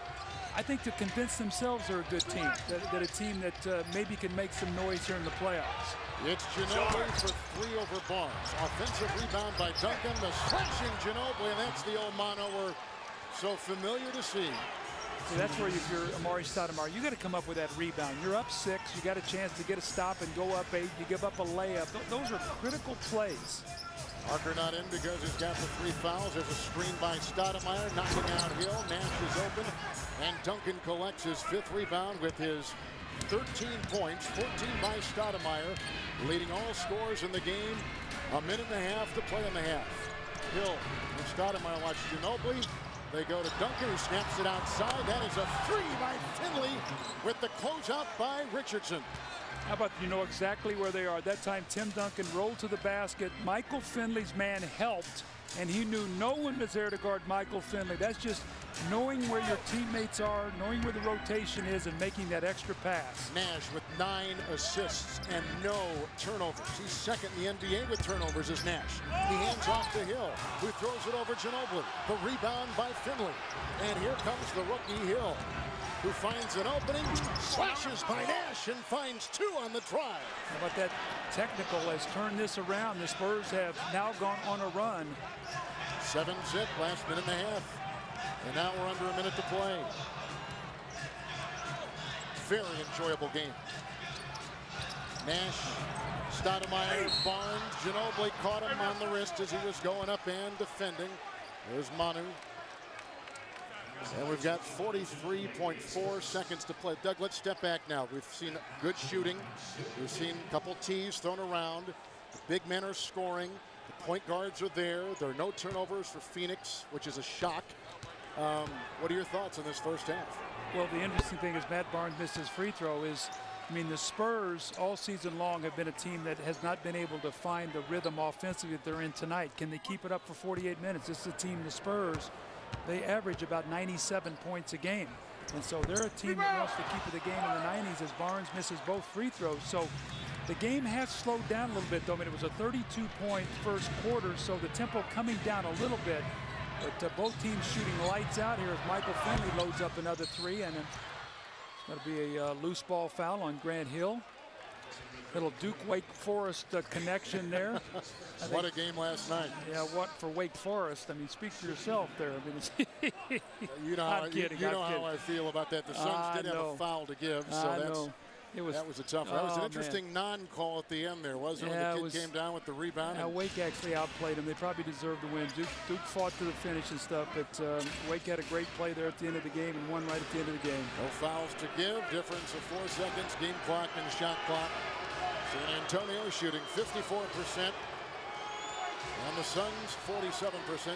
I think, to convince themselves they're a good team, that a team that maybe can make some noise here in the playoffs.
It's Ginobili for 3 over Barnes. Offensive rebound by Duncan. The slashing Ginobili, and that's the old mono we're so familiar to see.
So that's where, if you're Amari Stoudemire, you got to come up with that rebound. You're up 6. You got a chance to get a stop and go up 8. You give up a layup. Those are critical plays.
Parker not in because he's got the 3 fouls. There's a screen by Stoudemire, knocking out Hill. Nash is open, and Duncan collects his 5th rebound with his 13 points, 14 by Stoudemire, leading all scorers in the game. A minute and a half to play in the half. Hill and Stoudemire watch Ginobili. They go to Duncan, who snaps it outside. That is a 3 by Finley with the closeout by Richardson.
How about, you know exactly where they are. That time, Tim Duncan rolled to the basket. Michael Finley's man helped, and he knew no one was there to guard Michael Finley. That's just knowing where your teammates are, knowing where the rotation is, and making that extra pass.
Nash with 9 assists and no turnovers. He's second in the NBA with turnovers as Nash. He hands off to Hill, who throws it over Ginobili. The rebound by Finley. And here comes the rookie Hill. who finds an opening, slashes by Nash, and finds 2 on the drive.
How about that technical has turned this around. The Spurs have now gone on a run.
7-zip, last minute and a half. And now we're under a minute to play. Very enjoyable game. Nash, Stoudemire, Barnes, Ginobili caught him on the wrist as he was going up and defending. There's Manu. And we've got 43.4 seconds to play. Doug, let's step back now. We've seen good shooting. We've seen a couple tees thrown around. The big men are scoring. The point guards are there. There are no turnovers for Phoenix, which is a shock. What are your thoughts on this first half?
Well, the interesting thing is Matt Barnes missed his free throw. I mean, the Spurs all season long have been a team that has not been able to find the rhythm offensively that they're in tonight. Can they keep it up for 48 minutes? This is a team, the Spurs, they average about 97 points a game. And so they're a team that wants to keep the game in the 90s as Barnes misses both free throws. So the game has slowed down a little bit, though. I mean, it was a 32-point first quarter, so the tempo coming down a little bit. But both teams shooting lights out here as Michael Finley loads up another 3, and it's going to be a loose ball foul on Grant Hill. Little Duke-Wake Forest connection there.
What a game last night.
Yeah, what for Wake Forest? I mean, speak for yourself there. I mean,
you know, how I feel about that. The Suns did have a foul to give, so that was a tough one. That was an interesting non-call at the end there, wasn't it?
Yeah,
when the kid came down with the rebound.
Wake actually outplayed them. They probably deserved the win. Duke fought to the finish and stuff, but Wake had a great play there at the end of the game and won right at the end of the game.
No fouls to give. Difference of 4 seconds. Game clock and shot clock. San Antonio shooting 54%. And the Suns 47%.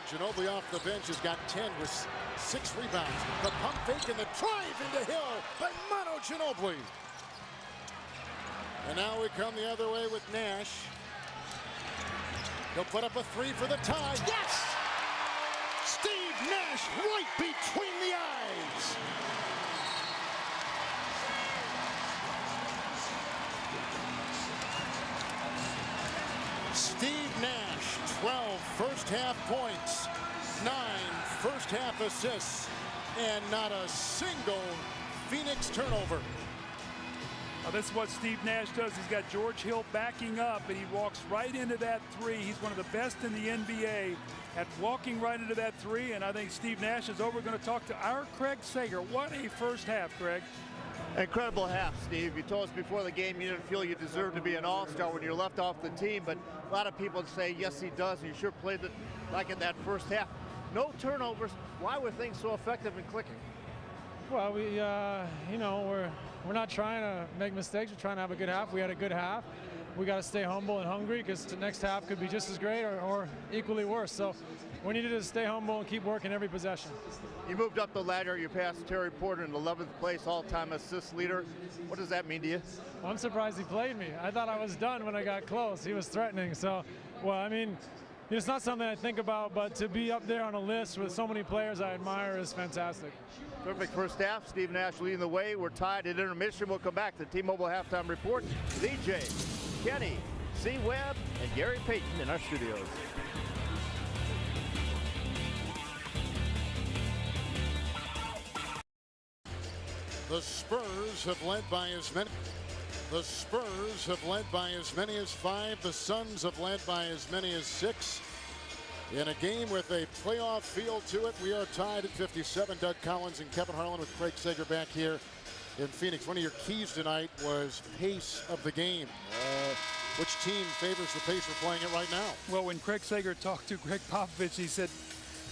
Ginobili off the bench has got 10 with 6 rebounds. The pump fake and the drive into Hill by Manu Ginobili. And now we come the other way with Nash. He'll put up a 3 for the tie. Yes! Steve Nash right between the eyes. Steve Nash, 12 first half points, 9 first half assists, and not a single Phoenix turnover.
Now, this is what Steve Nash does. He's got George Hill backing up, and he walks right into that 3. He's one of the best in the NBA at walking right into that 3, and I think Steve Nash is over. We're going to talk to our Craig Sager. What a first half, Craig.
Incredible half, Steve. You told us before the game you didn't feel you deserved to be an all-star when you're left off the team, but a lot of people say, yes, he does, and you sure played it like in that first half. No turnovers. Why were things so effective and clicking?
Well, we, you know, we're not trying to make mistakes. We're trying to have a good half. We had a good half. We got to stay humble and hungry because the next half could be just as great or equally worse. So we needed to stay humble and keep working every possession.
You moved up the ladder. You passed Terry Porter in 11th place, all-time assist leader. What does that mean to you?
Well, I'm surprised he played me. I thought I was done when I got close. He was threatening. So, well, I mean, it's not something I think about, but to be up there on a list with so many players I admire is fantastic.
Perfect first half. Steve Nash leading the way. We're tied at intermission. We'll come back to the T-Mobile Halftime Report. DJ, Kenny, C. Webb, and Gary Payton in our studios.
The Spurs have led by as many. The Spurs have led by as many as 5. The Suns have led by as many as 6. In a game with a playoff feel to it, we are tied at 57. Doug Collins and Kevin Harlan with Craig Sager back here in Phoenix. One of your keys tonight was pace of the game. Which team favors the pace we're playing it right now?
Well, when Craig Sager talked to Greg Popovich, he said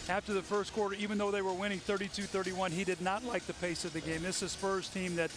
after the first quarter, even though they were winning 32-31, he did not like the pace of the game. This is a Spurs team that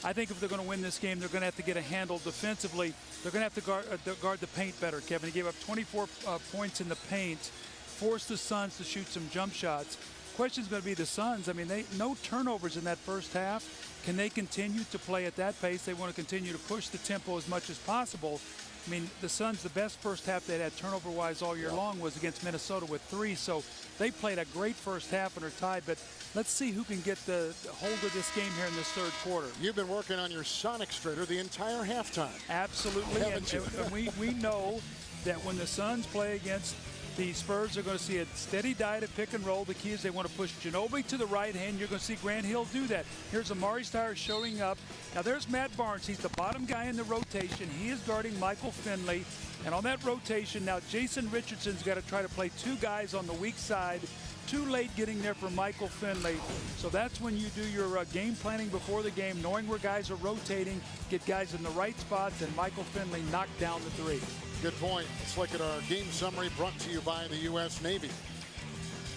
I think if they're going to win this game, they're going to have to get a handle defensively. They're going to have to guard the paint better, Kevin. He gave up 24 points in the paint, forced the Suns to shoot some jump shots. Question's going to be the Suns. I mean, no turnovers in that first half. Can they continue to play at that pace? They want to continue to push the tempo as much as possible. I mean, the Suns, the best first half they had turnover-wise all year long was against Minnesota with 3. So they played a great first half and are tied. But let's see who can get the hold of this game here in this third quarter.
You've been working on your Sonic Strader the entire halftime.
Absolutely. And we know that when the Suns play against The Spurs are going to see a steady diet of pick and roll. The key is they want to push Ginobili to the right hand. You're going to see Grant Hill do that. Here's Amari Stoudemire showing up. Now there's Matt Barnes. He's the bottom guy in the rotation. He is guarding Michael Finley. And on that rotation, now Jason Richardson's got to try to play two guys on the weak side. Too late getting there for Michael Finley. So that's when you do your game planning before the game, knowing where guys are rotating, get guys in the right spots, and Michael Finley knocked down the three.
Good point. Let's look at our game summary brought to you by the U.S. Navy.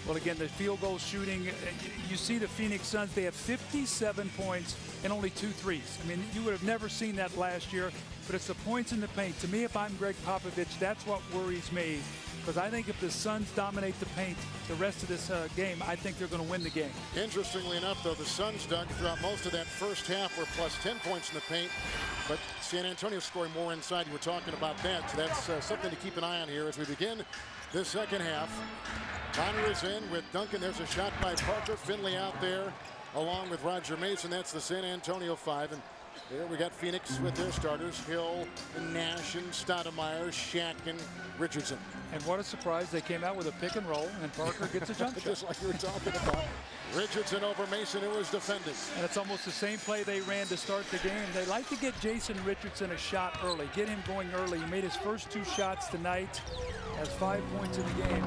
Well, again, the field goal shooting, you see the Phoenix Suns, they have 57 points and only 2 threes. I mean, you would have never seen that last year, but it's the points in the paint. To me, if I'm Greg Popovich, that's what worries me, because I think if the Suns dominate the paint the rest of this game, I think they're going to win the game.
Interestingly enough, though, the Suns, Doug, throughout most of that first half were plus 10 points in the paint, but San Antonio scoring more inside. You were talking about that, so that's something to keep an eye on here as we begin the second half. Connor is in with Duncan. There's a shot by Parker. Finley out there along with Roger Mason. That's the San Antonio 5. And there we got Phoenix with their starters. Hill and Nash and Stoudemire, Shaq and Richardson.
And what a surprise. They came out with a pick and roll, and Parker gets a jump shot.
Just like you were talking about. Richardson over Mason, who was defending.
And it's almost the same play they ran to start the game. They like to get Jason Richardson a shot early, get him going early. He made his first 2 shots tonight, has 5 points in the game.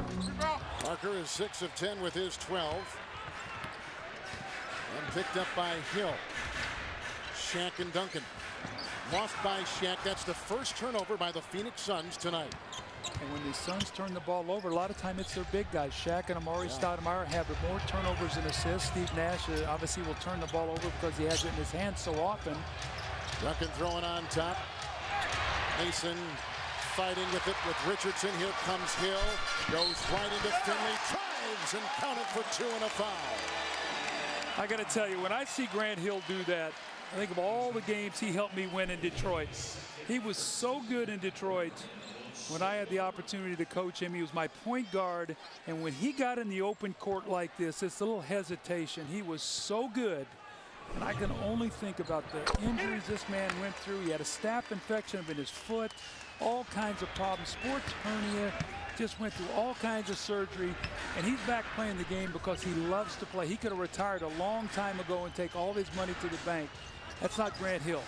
Parker is 6 of 10 with his 12. And picked up by Hill. Shaq and Duncan. Lost by Shaq. That's the first turnover by the Phoenix Suns tonight.
And when the Suns turn the ball over, a lot of time it's their big guys. Shaq and Amari Stoudemire have more turnovers than assists. Steve Nash obviously will turn the ball over because he has it in his hands so often.
Duncan throwing on top. Mason fighting with it with Richardson. Here comes Hill. Goes right into Finley. Drives and counted for 2 and a foul.
I got to tell you, when I see Grant Hill do that, I think of all the games he helped me win in Detroit. He was so good in Detroit. When I had the opportunity to coach him, he was my point guard. And when he got in the open court like this little hesitation, he was so good. And I can only think about the injuries this man went through. He had a staph infection in his foot, all kinds of problems, sports hernia, just went through all kinds of surgery. And he's back playing the game because he loves to play. He could have retired a long time ago and take all his money to the bank. That's not Grant Hill.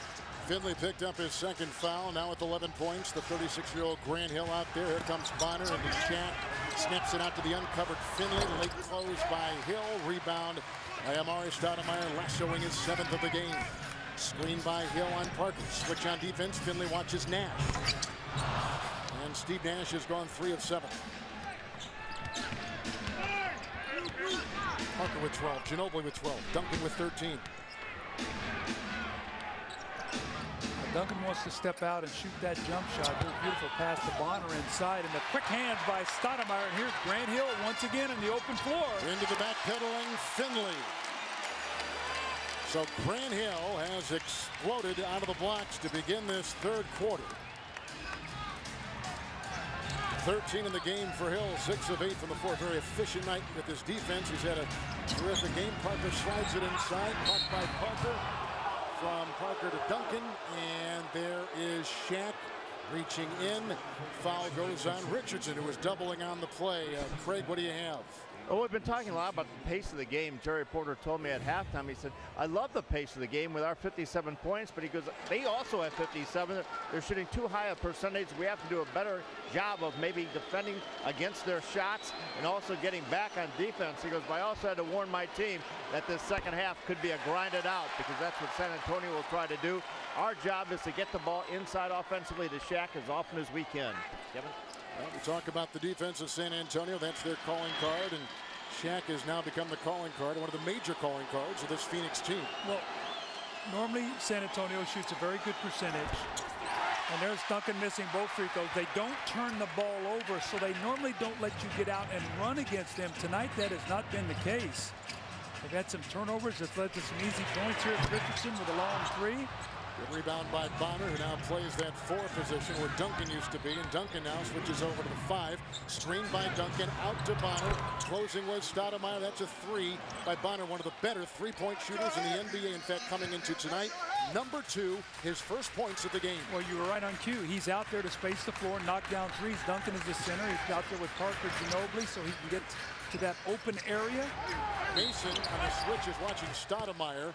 Finley picked up his second foul, now with 11 points. The 36-year-old Grant Hill out there. Here comes Bonner, and the Shaq snaps it out to the uncovered Finley. Late close by Hill. Rebound by Amari Stoudemire, lassoing his 7th of the game. Screen by Hill on Parker. Switch on defense. Finley watches Nash. And Steve Nash has gone 3 of 7. Parker with 12. Ginobili with 12. Duncan with 13.
Duncan wants to step out and shoot that jump shot. Here's a beautiful pass to Bonner inside, and the quick hands by Stoudemire. And here's Grant Hill once again in the open floor.
Into the backpedaling Finley. So Grant Hill has exploded out of the blocks to begin this third quarter. 13 in the game for Hill, 6 of 8 from the floor. Very efficient night with his defense. He's had a terrific game. Parker slides it inside, caught by Parker. From Parker to Duncan, and there is Shaq reaching in. Foul goes on Richardson, who was doubling on the play. Craig, what do you have?
Well, we've been talking a lot about the pace of the game. Jerry Porter told me at halftime, he said, I love the pace of the game with our 57 points, but he goes, they also have 57. They're shooting too high a percentage. We have to do a better job of maybe defending against their shots and also getting back on defense. He goes, but I also had to warn my team that this second half could be a grinded out, because that's what San Antonio will try to do. Our job is to get the ball inside offensively to Shaq as often as we can. Kevin?
Well, we talk about the defense of San Antonio. That's their calling card, and Shaq has now become the calling card, one of the major calling cards of this Phoenix team.
Well, normally San Antonio shoots a very good percentage, and there's Duncan missing both free throws. They don't turn the ball over, so they normally don't let you get out and run against them. Tonight, that has not been the case. They've had some turnovers that's led to some easy points here. Richardson with a long 3.
Good rebound by Bonner, who now plays that 4 position where Duncan used to be, and Duncan now switches over to the 5. Screened by Duncan, out to Bonner. Closing was Stoudemire. That's a 3 by Bonner, one of the better 3-point shooters in the NBA. In fact, coming into tonight, number 2, his first points of the game.
Well, you were right on cue. He's out there to space the floor, knock down threes. Duncan is the center. He's out there with Parker Ginobili, so he can get to that open area.
Mason on the switch is watching Stoudemire.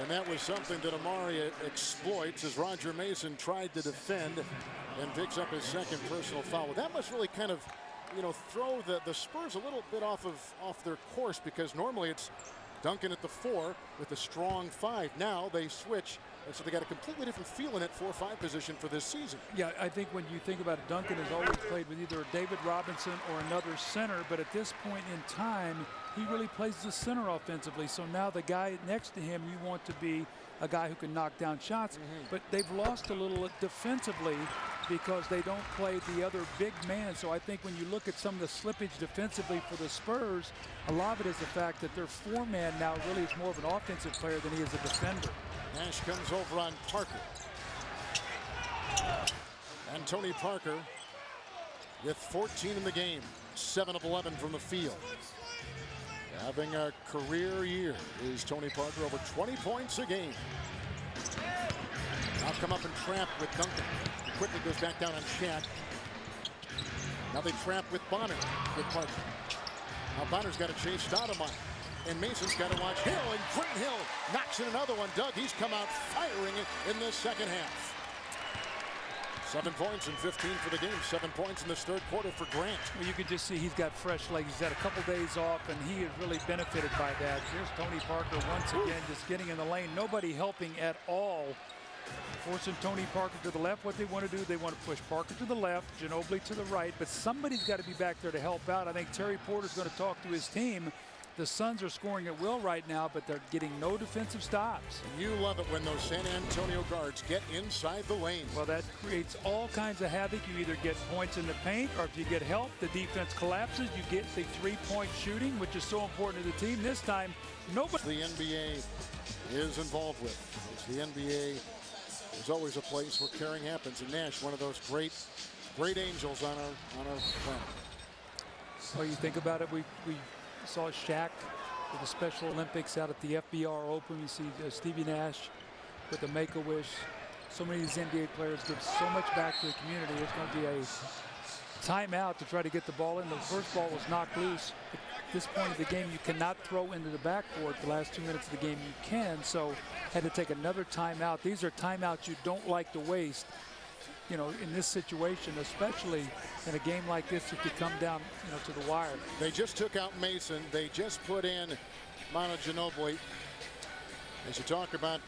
And that was something that Amari exploits as Roger Mason tried to defend and picks up his second personal foul. That must really kind of, throw the Spurs a little bit off their course, because normally it's Duncan at the 4 with a strong 5. Now they switch, and so they got a completely different feel in at 4-5 position for this season.
Yeah, I think when you think about it, Duncan has always played with either David Robinson or another center, but at this point in time, he really plays the center offensively. So now the guy next to him, you want to be a guy who can knock down shots, but they've lost a little defensively because they don't play the other big man. So I think when you look at some of the slippage defensively for the Spurs, a lot of it is the fact that their 4-man now really is more of an offensive player than he is a defender.
Nash comes over on Parker. And Tony Parker with 14 in the game, 7 of 11 from the field. Having a career year is Tony Parker, over 20 points a game. Now come up and trap with Duncan. He quickly goes back down on Shaq. Now they trap with Bonner with Parker. Now Bonner's got to chase Stoudemire. And Mason's got to watch Hill, and Grant Hill knocks in another one. Doug, he's come out firing in the second half. 7 points and 15 for the game. 7 points in this third quarter for Grant. Well,
you can just see he's got fresh legs. He's had a couple days off, and he has really benefited by that. Here's Tony Parker once again just getting in the lane. Nobody helping at all. Forcing Tony Parker to the left. What they want to do, they want to push Parker to the left, Ginobili to the right, but somebody's got to be back there to help out. I think Terry Porter's going to talk to his team. The Suns are scoring at will right now, but they're getting no defensive stops.
And you love it when those San Antonio guards get inside the lane.
Well, that creates all kinds of havoc. You either get points in the paint, or if you get help, the defense collapses. You get the three-point shooting, which is so important to the team. This time, nobody.
The NBA is involved with. It's the NBA. There's always a place where caring happens. And Nash, one of those great angels on our planet.
Well, you think about it, we saw Shaq with the Special Olympics out at the FBR Open. You see Stevie Nash with the Make-A-Wish. So many of these NBA players give so much back to the community. It's going to be a timeout to try to get the ball in. The first ball was knocked loose. At this point of the game, you cannot throw into the backcourt. The last 2 minutes of the game, you can. So had to take another timeout. These are timeouts you don't like to waste. In this situation, especially in a game like this, if you come down, to the wire.
They just took out Mason. They just put in Manu Ginobili. As you talk about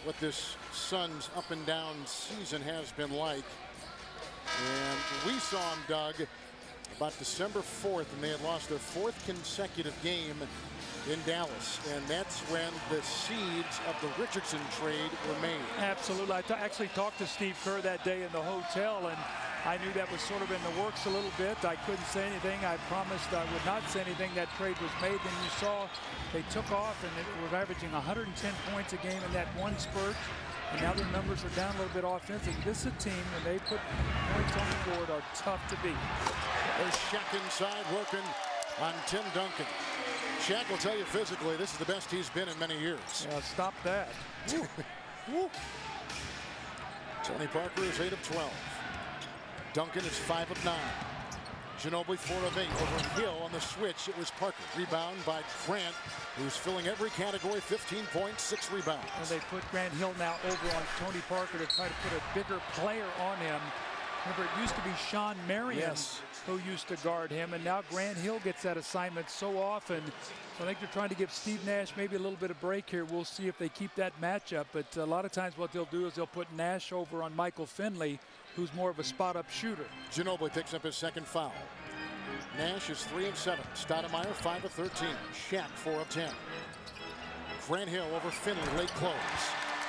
what this Suns up and down season has been like, and we saw him, Doug, about December 4th, and they had lost their 4th consecutive game in Dallas, and that's when the seeds of the Richardson trade were made.
Absolutely. I actually talked to Steve Kerr that day in the hotel, and I knew that was sort of in the works a little bit. I couldn't say anything. I promised I would not say anything. That trade was made. Then you saw they took off, and they were averaging 110 points a game in that one spurt. And now their numbers are down a little bit offensively. This is a team, when they put points on the board, are tough to beat.
There's Shaq inside working on Tim Duncan. Shaq will tell you physically this is the best he's been in many years.
Yeah, stop that.
Tony Parker is 8 of 12. Duncan is 5 of 9. Ginobili 4 of 8. Over Hill on the switch, it was Parker. Rebound by Grant, who's filling every category. 15 points, 6 rebounds.
And they put Grant Hill now over on Tony Parker to try to put a bigger player on him. Remember, it used to be Sean Marion who used to guard him, and now Grant Hill gets that assignment so often. So I think they're trying to give Steve Nash maybe a little bit of break here. We'll see if they keep that matchup. But a lot of times what they'll do is they'll put Nash over on Michael Finley, who's more of a spot-up shooter.
Ginobili picks up his second foul. Nash is 3 of 7. Stoudemire 5 of 13. Shaq 4 of 10. Grant Hill over Finley, late close.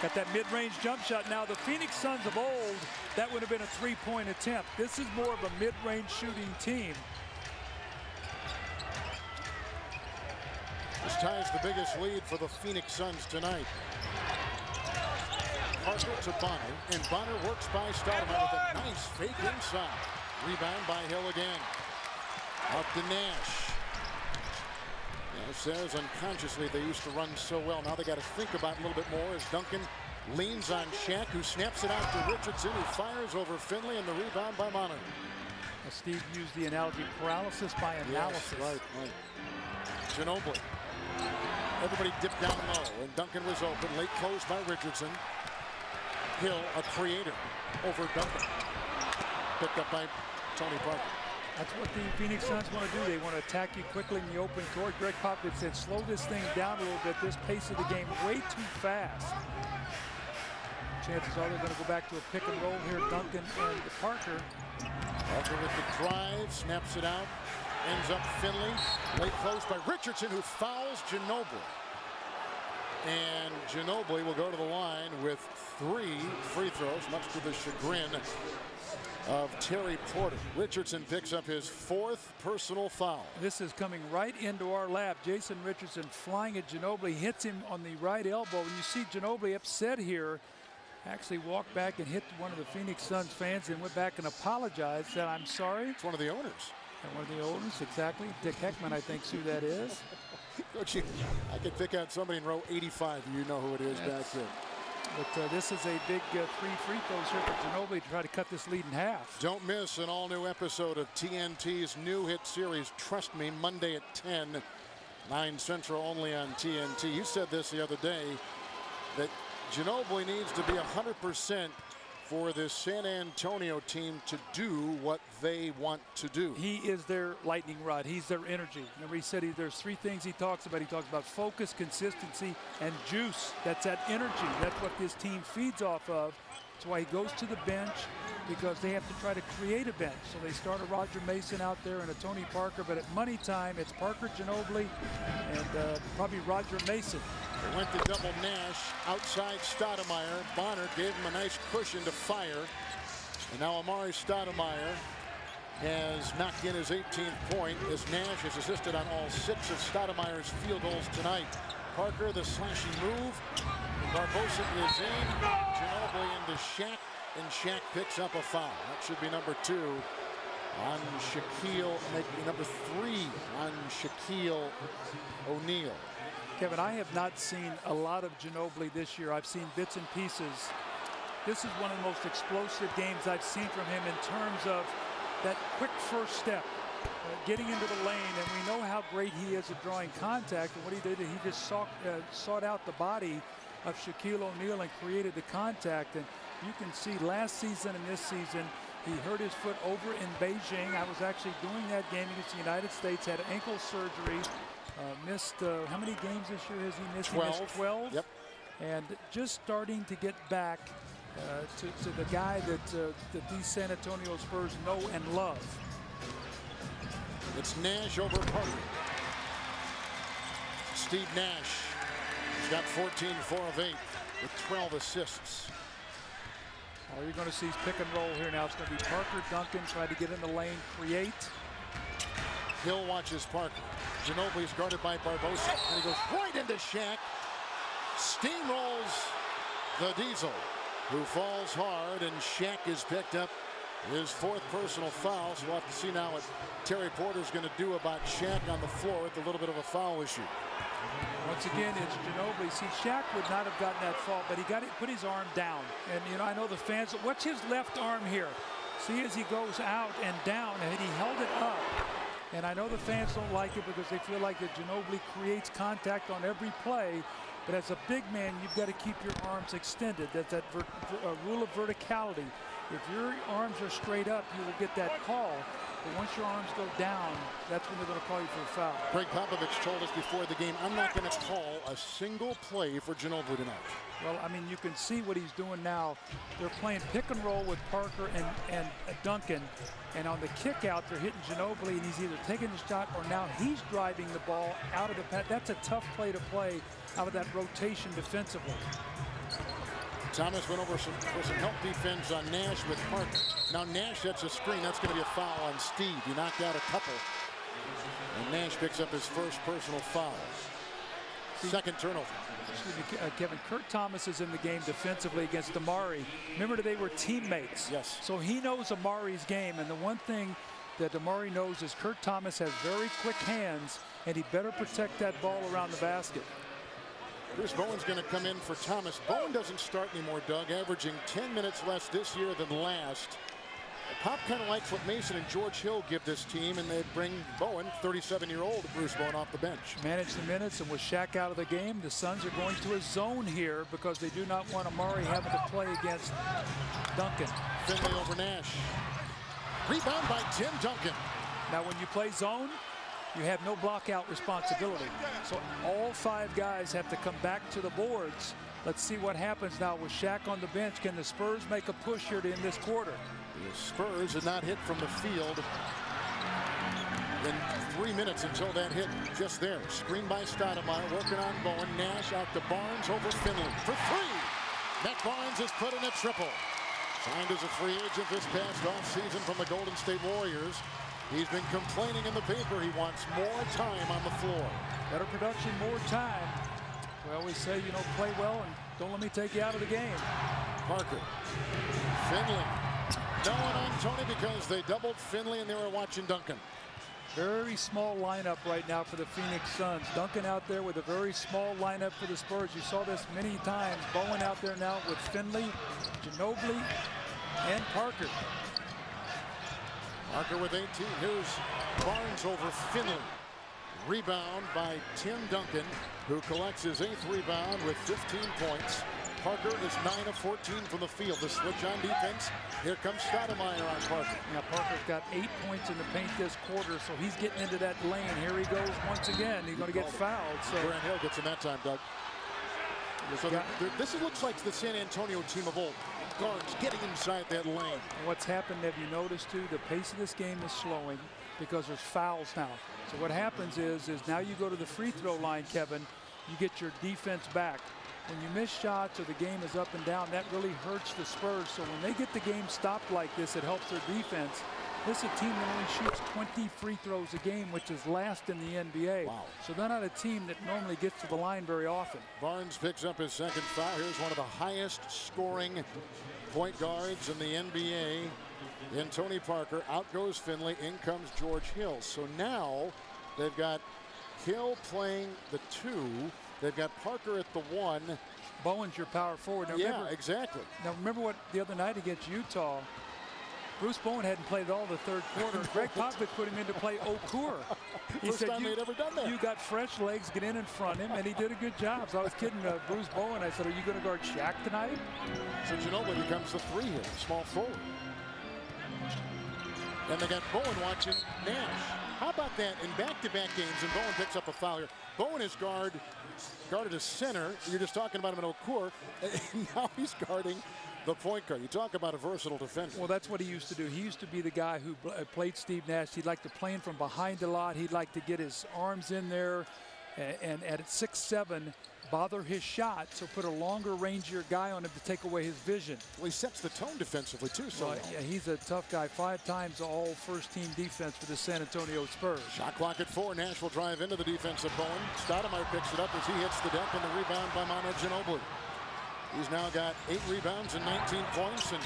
Got that mid-range jump shot. Now the Phoenix Suns of old, that would have been a three-point attempt. This is more of a mid-range shooting team.
This ties the biggest lead for the Phoenix Suns tonight. Parker to Bonner, and Bonner works by Stoudemire with a nice fake inside. Rebound by Hill again. Out to Nash. Nash says unconsciously they used to run so well. Now they got to think about it a little bit more as Duncan Leans on Shaq, who snaps it out to Richardson, who fires over Finley, and the rebound by Manu.
Steve used the analogy paralysis by analysis.
Yes, right. Ginobili. Everybody dipped down low, and Duncan was open. Late close by Richardson. Hill, a creator, over Duncan. Picked up by Tony Parker.
That's what the Phoenix Suns want to do. They want to attack you quickly in the open court. Greg Popovich said, slow this thing down a little bit. This pace of the game way too fast. Chances are they're going to go back to a pick and roll here. Duncan and Parker.
Parker with the drive, snaps it out. Ends up Finley. Late close by Richardson, who fouls Ginobili. And Ginobili will go to the line with 3 free throws, much to the chagrin of Terry Porter. Richardson picks up his 4th personal foul.
This is coming right into our lap. Jason Richardson flying at Ginobili, hits him on the right elbow. And you see Ginobili upset here. Actually walked back and hit one of the Phoenix Suns fans and went back and apologized, said, I'm sorry.
It's one of the owners.
And one of the owners, exactly. Dick Heckman, I think, who that is.
Coach, I could pick out somebody in row 85. You know who it is back there.
But this is a big 3 free throws here for Ginobili to try to cut this lead in half.
Don't miss an all-new episode of TNT's new hit series, Trust Me, Monday at 10, 9 Central, only on TNT. You said this the other day, that Ginobili needs to be 100% for this San Antonio team to do what they want to do.
He is their lightning rod. He's their energy. Remember, he said there's 3 things he talks about. He talks about focus, consistency, and juice. That's that energy. That's what this team feeds off of. That's why he goes to the bench, because they have to try to create a bench. So they start a Roger Mason out there and a Tony Parker, but at money time, it's Parker, Ginobili, and probably Roger Mason.
They went to double Nash outside Stoudemire. Bonner gave him a nice cushion to fire. And now Amari Stoudemire has knocked in his 18th point as Nash has assisted on all 6 of Stoudemire's field goals tonight. Parker, the slashing move. Barbosa is in. Ginobili into Shaq, and Shaq picks up a foul. That should be number 2 on Shaquille, making number 3 on Shaquille O'Neal.
Kevin, I have not seen a lot of Ginobili this year. I've seen bits and pieces. This is one of the most explosive games I've seen from him in terms of that quick first step, getting into the lane. And we know how great he is at drawing contact. And what he did, he just sought out the body of Shaquille O'Neal and created the contact. And you can see last season and this season, he hurt his foot over in Beijing. I was actually doing that game against the United States, had ankle surgery. Missed how many games this year has he missed?
12.
He missed 12.
Yep.
And just starting to get back to the guy that these San Antonio Spurs know and love.
It's Nash over Parker. Steve Nash has got 14, 4 of 8 with 12 assists.
All you're going to see is pick and roll here now. It's going to be Parker, Duncan trying to get in the lane, create.
Hill watches Parker. Ginobili's guarded by Barbosa, and he goes right into Shaq. Steamrolls the Diesel, who falls hard, and Shaq is picked up his 4th personal foul. So we'll have to see now what Terry Porter's going to do about Shaq on the floor with a little bit of a foul issue.
Once again, it's Ginobili. See, Shaq would not have gotten that fault, but he put his arm down. And, you know, I know the fans, watch his left arm here. See, as he goes out and down, and he held it up. And I know the fans don't like it because they feel like that Ginobili creates contact on every play. But as a big man, you've got to keep your arms extended. That's that rule of verticality. If your arms are straight up, you will get that call. But once your arms go down, that's when they're going to call you for a foul.
Greg Popovich told us before the game, I'm not going to call a single play for Ginobili tonight.
Well, I mean, you can see what he's doing now. They're playing pick and roll with Parker and Duncan. And on the kick out, they're hitting Ginobili, and he's either taking the shot or now he's driving the ball out of the pass. That's a tough play to play out of that rotation defensively.
Thomas went over for some help defense on Nash with Parker. Now Nash sets a screen. That's going to be a foul on Steve. He knocked out a couple. And Nash picks up his 1st personal foul. 2nd turnover.
Excuse me, Kevin, Kurt Thomas is in the game defensively against Amari. Remember, they were teammates.
Yes.
So he knows Amari's game. And the one thing that Amari knows is Kurt Thomas has very quick hands, and he better protect that ball around the basket.
Bruce Bowen's going to come in for Thomas. Bowen doesn't start anymore, Doug, averaging 10 minutes less this year than last. Pop kind of likes what Mason and George Hill give this team, and they bring Bowen, 37-year-old Bruce Bowen, off the bench.
Manage the minutes, and with Shaq out of the game, the Suns are going to a zone here because they do not want Amari having to play against Duncan.
Finley over Nash. Rebound by Tim Duncan.
Now, when you play zone, you have no block-out responsibility. So all 5 guys have to come back to the boards. Let's see what happens now with Shaq on the bench. Can the Spurs make a push here to end this quarter?
The Spurs had not hit from the field in 3 minutes until that hit just there. Screen by Stoudemire, working on Bowen. Nash out to Barnes over Finley for 3. Matt Barnes has put in a triple. Signed as a free agent this past offseason from the Golden State Warriors. He's been complaining in the paper he wants more time on the floor.
Better production, more time. We always say, you know, play well and don't let me take you out of the game.
Parker. Finley. No one on Tony because they doubled Finley and they were watching Duncan.
Very small lineup right now for the Phoenix Suns. Duncan out there with a very small lineup for the Spurs. You saw this many times. Bowen out there now with Finley, Ginobili, and Parker.
Parker with 18. Here's Barnes over Finley. Rebound by Tim Duncan, who collects his 8th rebound with 15 points. Parker is 9 of 14 from the field. The switch on defense. Here comes Stoudemire on Parker.
Now Parker's got 8 points in the paint this quarter, so he's getting into that lane. Here he goes once again. He's going to get fouled. So
Grant Hill gets him that time, Doug. So this looks like the San Antonio team of old. Guards getting inside that lane.
What's happened, have you noticed too, the pace of this game is slowing because there's fouls now. So what happens is now you go to the free throw line, Kevin, you get your defense back. When you miss shots or the game is up and down, that really hurts the Spurs. So when they get the game stopped like this, it helps their defense. This is a team that only shoots 20 free throws a game, which is last in the NBA.
Wow.
So they're not a team that normally gets to the line very often.
Barnes picks up his 2nd foul. Here's one of the highest scoring point guards in the NBA in Tony Parker. Out goes Finley. In comes George Hill. So now they've got Hill playing the 2. They've got Parker at the 1.
Bowen's your power forward. Now
yeah,
remember,
exactly.
Now remember what the other night against Utah, Bruce Bowen hadn't played all the 3rd quarter. Greg Popovich put him in to play Okur. He
First
said,
time they'd ever done that.
You got fresh legs, get in front of him, and he did a good job. So I was kidding Bruce Bowen. I said, are you going to guard Shaq tonight?
So Ginobili becomes the 3 here, small forward. And they got Bowen watching Nash. How about that in back-to-back games, and Bowen picks up a foul here. Bowen is guarded as center. You're just talking about him in Okur. And now he's guarding the point guard. You talk about a versatile defender.
Well, that's what he used to do. He used to be the guy who played Steve Nash. He'd like to play him from behind a lot. He'd like to get his arms in there and at 6'7", bother his shot. So put a longer rangier guy on him to take away his vision.
Well, he sets the tone defensively too. So
yeah, he's a tough guy. 5 times all first-team defense for the San Antonio Spurs.
Shot clock at 4. Nash will drive into the defense of Bowen. Stoudemire picks it up as he hits the deck, and the rebound by Manu Ginobili. He's now got 8 rebounds and 19 points, and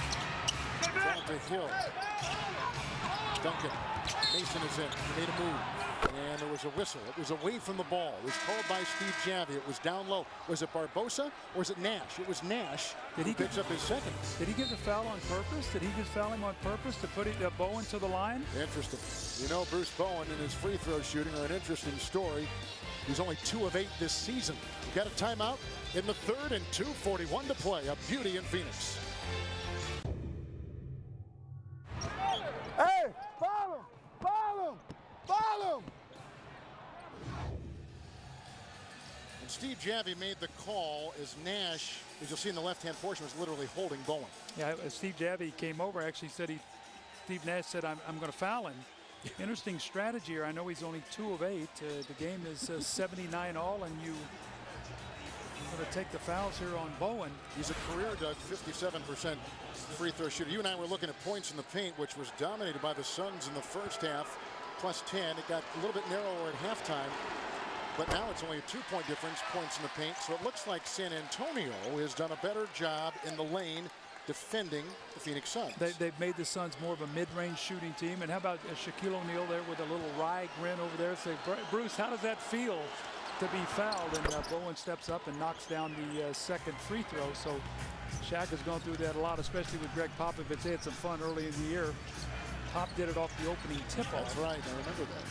down to Hill. Duncan. Mason is in. He made a move. And there was a whistle. It was away from the ball. It was called by Steve Javie. It was down low. Was it Barbosa or was it Nash? It was Nash. He picks up his 2nd.
Did he get the foul on purpose? Did he just foul him on purpose to put Bowen to the line?
Interesting. You know, Bruce Bowen and his free throw shooting are an interesting story. He's only 2 of 8 this season. Got a timeout in the 3rd and 2:41 to play. A beauty in Phoenix.
Hey, follow! Follow! Follow!
And Steve Javie made the call as Nash, as you'll see in the left-hand portion, was literally holding Bowen.
Yeah, Steve Javie came over, actually said Steve Nash said, I'm going to foul him. Interesting strategy here. I know he's only 2 of 8. The game is 79 all, and you going to take the fouls here on Bowen.
He's a career, Doug, 57% free throw shooter. You and I were looking at points in the paint, which was dominated by the Suns in the first half, plus 10. It got a little bit narrower at halftime, but now it's only a 2-point difference, points in the paint. So it looks like San Antonio has done a better job in the lane defending the Phoenix Suns.
They've made the Suns more of a mid-range shooting team. And how about Shaquille O'Neal there with a little wry grin over there? Say, Bruce, how does that feel? to be fouled, and Bowen steps up and knocks down the second free throw. So Shaq has gone through that a lot, especially with Greg Popovich. They had some fun early in the year. Pop did it off the opening tip-off.
That's right, I remember that.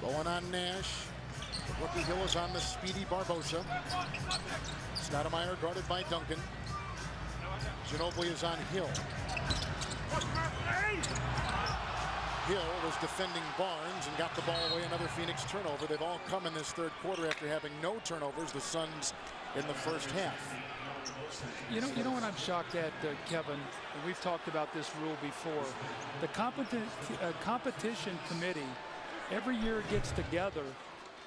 Bowen on Nash. Rookie Hill is on the speedy Barbosa. Stoudemire guarded by Duncan. Ginobili is on Hill. Hill was defending Barnes and got the ball away. Another Phoenix turnover. They've all come in this third quarter after having no turnovers. The Suns in the first half.
You know what I'm shocked at, Kevin, and we've talked about this rule before. The competition committee every year gets together,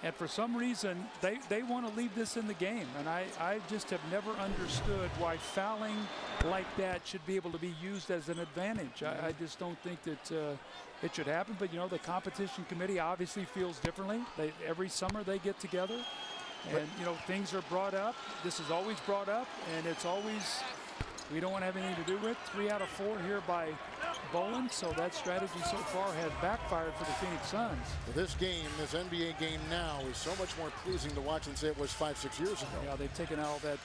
and for some reason they want to leave this in the game, and I just have never understood why fouling like that should be able to be used as an advantage. I just don't think that it should happen, but the competition committee obviously feels differently. Every summer they get together. And things are brought up. This is always brought up, and it's always we don't want to have anything to do with. 3 out of 4 here by Bowen, so that strategy so far has backfired for the Phoenix Suns.
Well, this game, this NBA game now, is so much more pleasing to watch than say it was 5-6 years ago.
Yeah, they've taken out that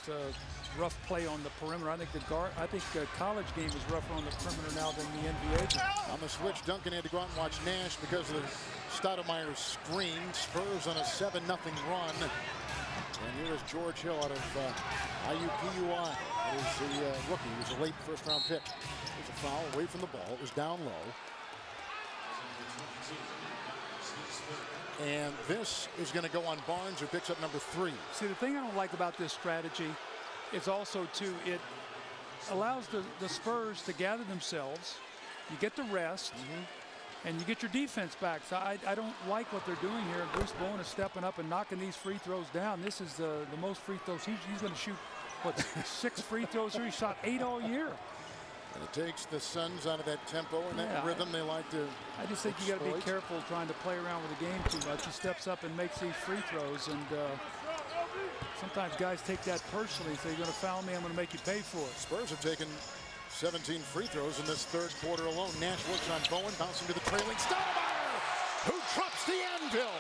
rough play on the perimeter. I think the college game is rougher on the perimeter now than the NBA game.
On the switch, Duncan had to go out and watch Nash because of Stoudemire's screen. Spurs on a 7-0 run. And here is George Hill out of IUPUI. That is the rookie. He was a late first-round pick. There's a foul away from the ball. It was down low. And this is going to go on Barnes, who picks up number 3.
See, the thing I don't like about this strategy is also, too, it allows the Spurs to gather themselves. You get the rest. And you get your defense back. So I don't like what they're doing here. Bruce Bowen is stepping up and knocking these free throws down. This is the most free throws. He's going to shoot, what, 6 free throws here? He shot 8 all year.
And it takes the Suns out of that tempo and that rhythm they like to
I just think you got to be careful trying to play around with the game too much. He steps up and makes these free throws. And sometimes guys take that personally. Say, you're going to foul me, I'm going to make you pay for it.
Spurs have taken 17 free throws in this third quarter alone. Nash works on Bowen, bouncing to the trailing Stoudemire, who drops the anvil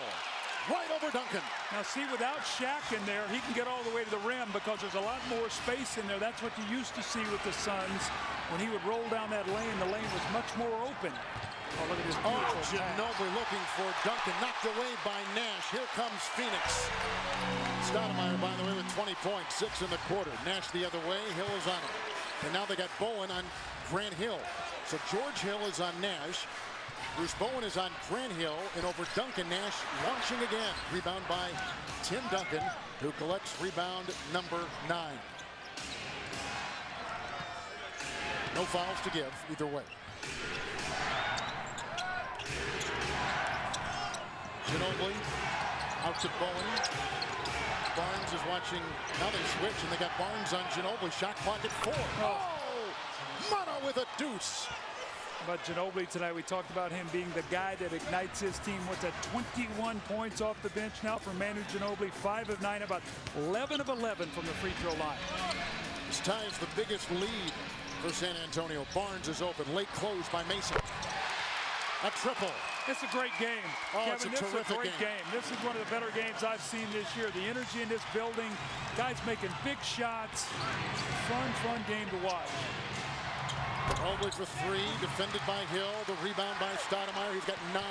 right over Duncan.
Now see, without Shaq in there, he can get all the way to the rim because there's a lot more space in there. That's what you used to see with the Suns. When he would roll down that lane, the lane was much more open. Oh, look at this beautiful
Ginobili looking for Duncan, knocked away by Nash. Here comes Phoenix. Stoudemire, by the way, with 20 points, 6 in the quarter. Nash the other way, Hill is on him. And now they got Bowen on Grant Hill. So George Hill is on Nash. Bruce Bowen is on Grant Hill, and over Duncan. Nash launching again. Rebound by Tim Duncan, who collects rebound number 9. No fouls to give either way. Ginobili out to Bowen. Barnes is watching. Now they switch, and they got Barnes on Ginobili. Shot clock at 4. Oh! Mono with a deuce.
But Ginobili tonight, we talked about him being the guy that ignites his team. What's that, 21 points off the bench now for Manu Ginobili. 5 of 9, about 11 of 11 from the free throw line.
This ties the biggest lead for San Antonio. Barnes is open. Late close by Mason. A triple.
It's a great game.
Oh,
Kevin,
it's a terrific
game. This is one of the better games I've seen this year. The energy in this building, guys making big shots. Fun game to watch.
Ginobili for 3, defended by Hill. The rebound by Stoudemire. He's got 9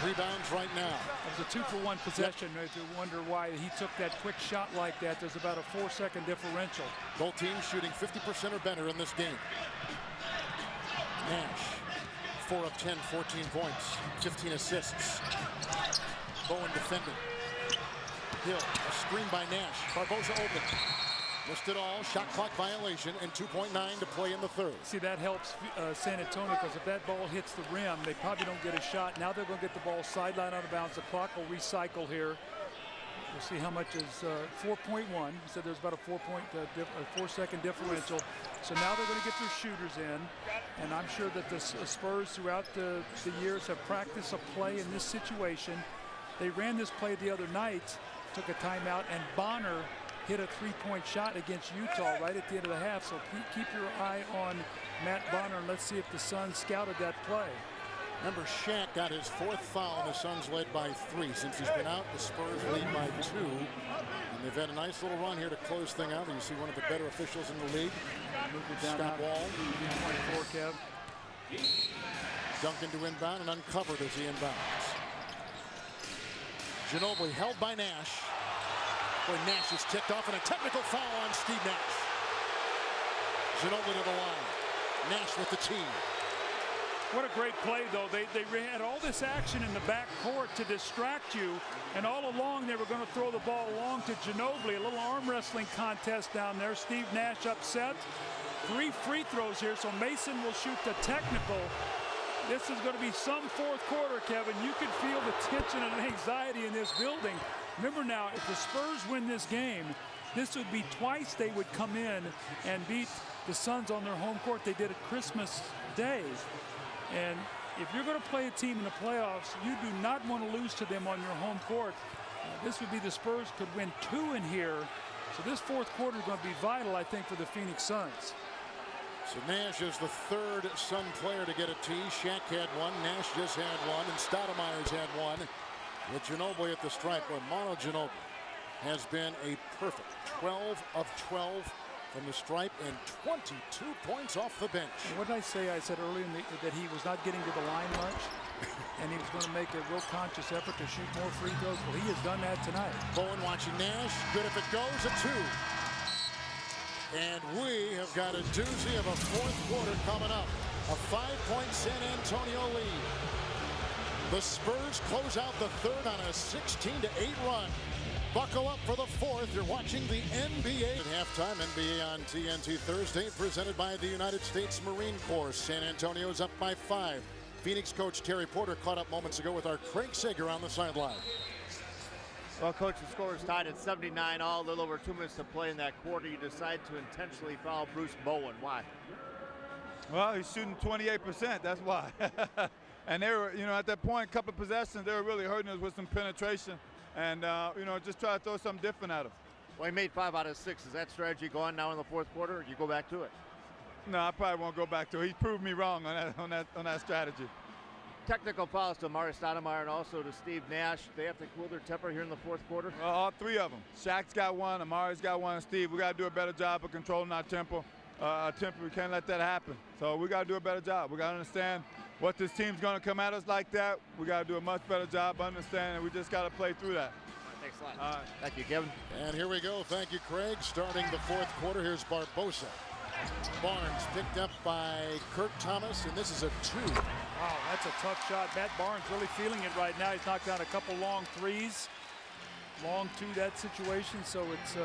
rebounds right now.
It was a 2-for-1 possession. If you wonder why he took that quick shot like that, there's about a 4-second differential.
Both teams shooting 50% or better in this game. Nash, 4 of 10, 14 points, 15 assists. Bowen defending. Hill, a screen by Nash. Barbosa open. Missed it all. Shot clock violation and 2.9 to play in the third.
See, that helps San Antonio, because if that ball hits the rim, they probably don't get a shot. Now they're going to get the ball sideline out of bounds. The clock will recycle here. We'll see how much is 4.1. He said there's about a 4-second differential. So now they're going to get their shooters in. And I'm sure that the Spurs throughout the years have practiced a play in this situation. They ran this play the other night, took a timeout, and Bonner hit a 3-point shot against Utah right at the end of the half. So keep your eye on Matt Bonner, and let's see if the Suns scouted that play.
Remember, Shaq got his 4th foul, and the Suns led by 3. Since he's been out, the Spurs lead by 2. And they've had a nice little run here to close thing out. You see one of the better officials in the league, Scott Wall.
24, Kev.
Duncan to inbound and uncovered as he inbounds. Ginobili held by Nash. Boy, Nash is ticked off, and a technical foul on Steve Nash. Ginobili to the line. Nash with the tee.
What a great play, though. They had all this action in the back court to distract you, and all along they were going to throw the ball along to Ginobili. A little arm wrestling contest down there. Steve Nash upset. 3 free throws here, so Mason will shoot the technical. This is going to be some 4th quarter, Kevin. You can feel the tension and anxiety in this building. Remember now, if the Spurs win this game, this would be twice they would come in and beat the Suns on their home court. They did it Christmas Day. And if you're going to play a team in the playoffs, you do not want to lose to them on your home court. This would be the Spurs could win 2 in here. So this 4th quarter is going to be vital, I think, for the Phoenix Suns.
So Nash is the 3rd Sun player to get a tee. Shaq had 1, Nash just had 1, and Stoudemire's had 1. With Ginobili at the stripe, where Mono Ginobili has been a perfect 12 of 12 from the stripe and 22 points off the bench.
What did I say? I said earlier that he was not getting to the line much, and he was going to make a real conscious effort to shoot more free throws. Well, he has done that tonight.
Bowen watching Nash. Good if it goes. A 2. And we have got a doozy of a 4th quarter coming up. A 5-point San Antonio lead. The Spurs close out the 3rd on a 16-8 run. Buckle up for the 4th. You're watching the NBA at halftime. NBA on TNT Thursday, presented by the United States Marine Corps. San Antonio's up by 5. Phoenix coach Terry Porter caught up moments ago with our Craig Sager on the sideline.
Well, Coach, the score is tied at 79 all. A little over 2 minutes to play in that quarter. You decide to intentionally foul Bruce Bowen. Why?
Well, he's shooting 28%. That's why. And they were, at that point, a couple of possessions, they were really hurting us with some penetration. And, just try to throw something different at him.
Well, he made 5 out of 6. Is that strategy gone now in the 4th quarter, or you go back to it?
No, I probably won't go back to it. He proved me wrong on that strategy.
Technical fouls to Amari Stoudemire and also to Steve Nash. They have to cool their temper here in the 4th quarter?
All 3 of them. Shaq's got 1, Amari's got 1, and Steve. We got to do a better job of controlling our tempo. We can't let that happen. So we got to do a better job. We got to understand what this team's going to come at us like that. We got to do a much better job understanding. We just got to play through that.
Thanks a lot. Thank you, Kevin.
And here we go. Thank you, Craig. Starting the 4th quarter, here's Barbosa. Barnes picked up by Kurt Thomas, and this is a 2.
Wow, that's a tough shot. Matt Barnes really feeling it right now. He's knocked down a couple long threes. Long 2 that situation, so it's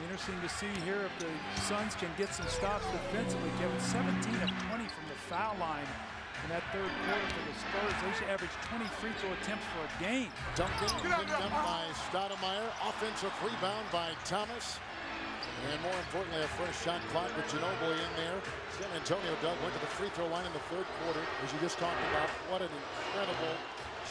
interesting to see here if the Suns can get some stops defensively. Kevin, 17 of 20 from the foul line in that 3rd quarter for the Spurs. They should average 20 free throw attempts for a game.
Duncan picked up by Stoudemire. Offensive rebound by Thomas. And more importantly, a fresh shot clock with Ginobili in there. San Antonio, Doug, went to the free throw line in the 3rd quarter. As you just talked about, what an incredible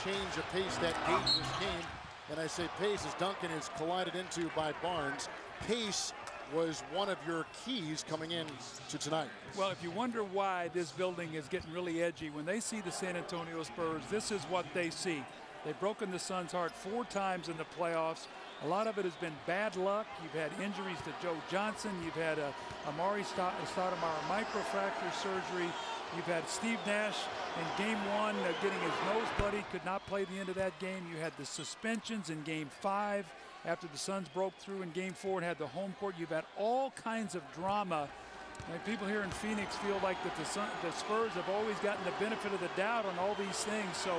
change of pace that gave this game. And I say pace as Duncan is collided into by Barnes. Pace was one of your keys coming in to tonight.
Well, if you wonder why this building is getting really edgy, when they see the San Antonio Spurs, this is what they see. They've broken the Suns' heart 4 times in the playoffs. A lot of it has been bad luck. You've had injuries to Joe Johnson. You've had Amari Stoudemire microfracture surgery. You've had Steve Nash in game 1 getting his nose bloody, could not play the end of that game. You had the suspensions in game 5 after the Suns broke through in game 4 and had the home court. You've had all kinds of drama. And people here in Phoenix feel like that the Spurs have always gotten the benefit of the doubt on all these things. So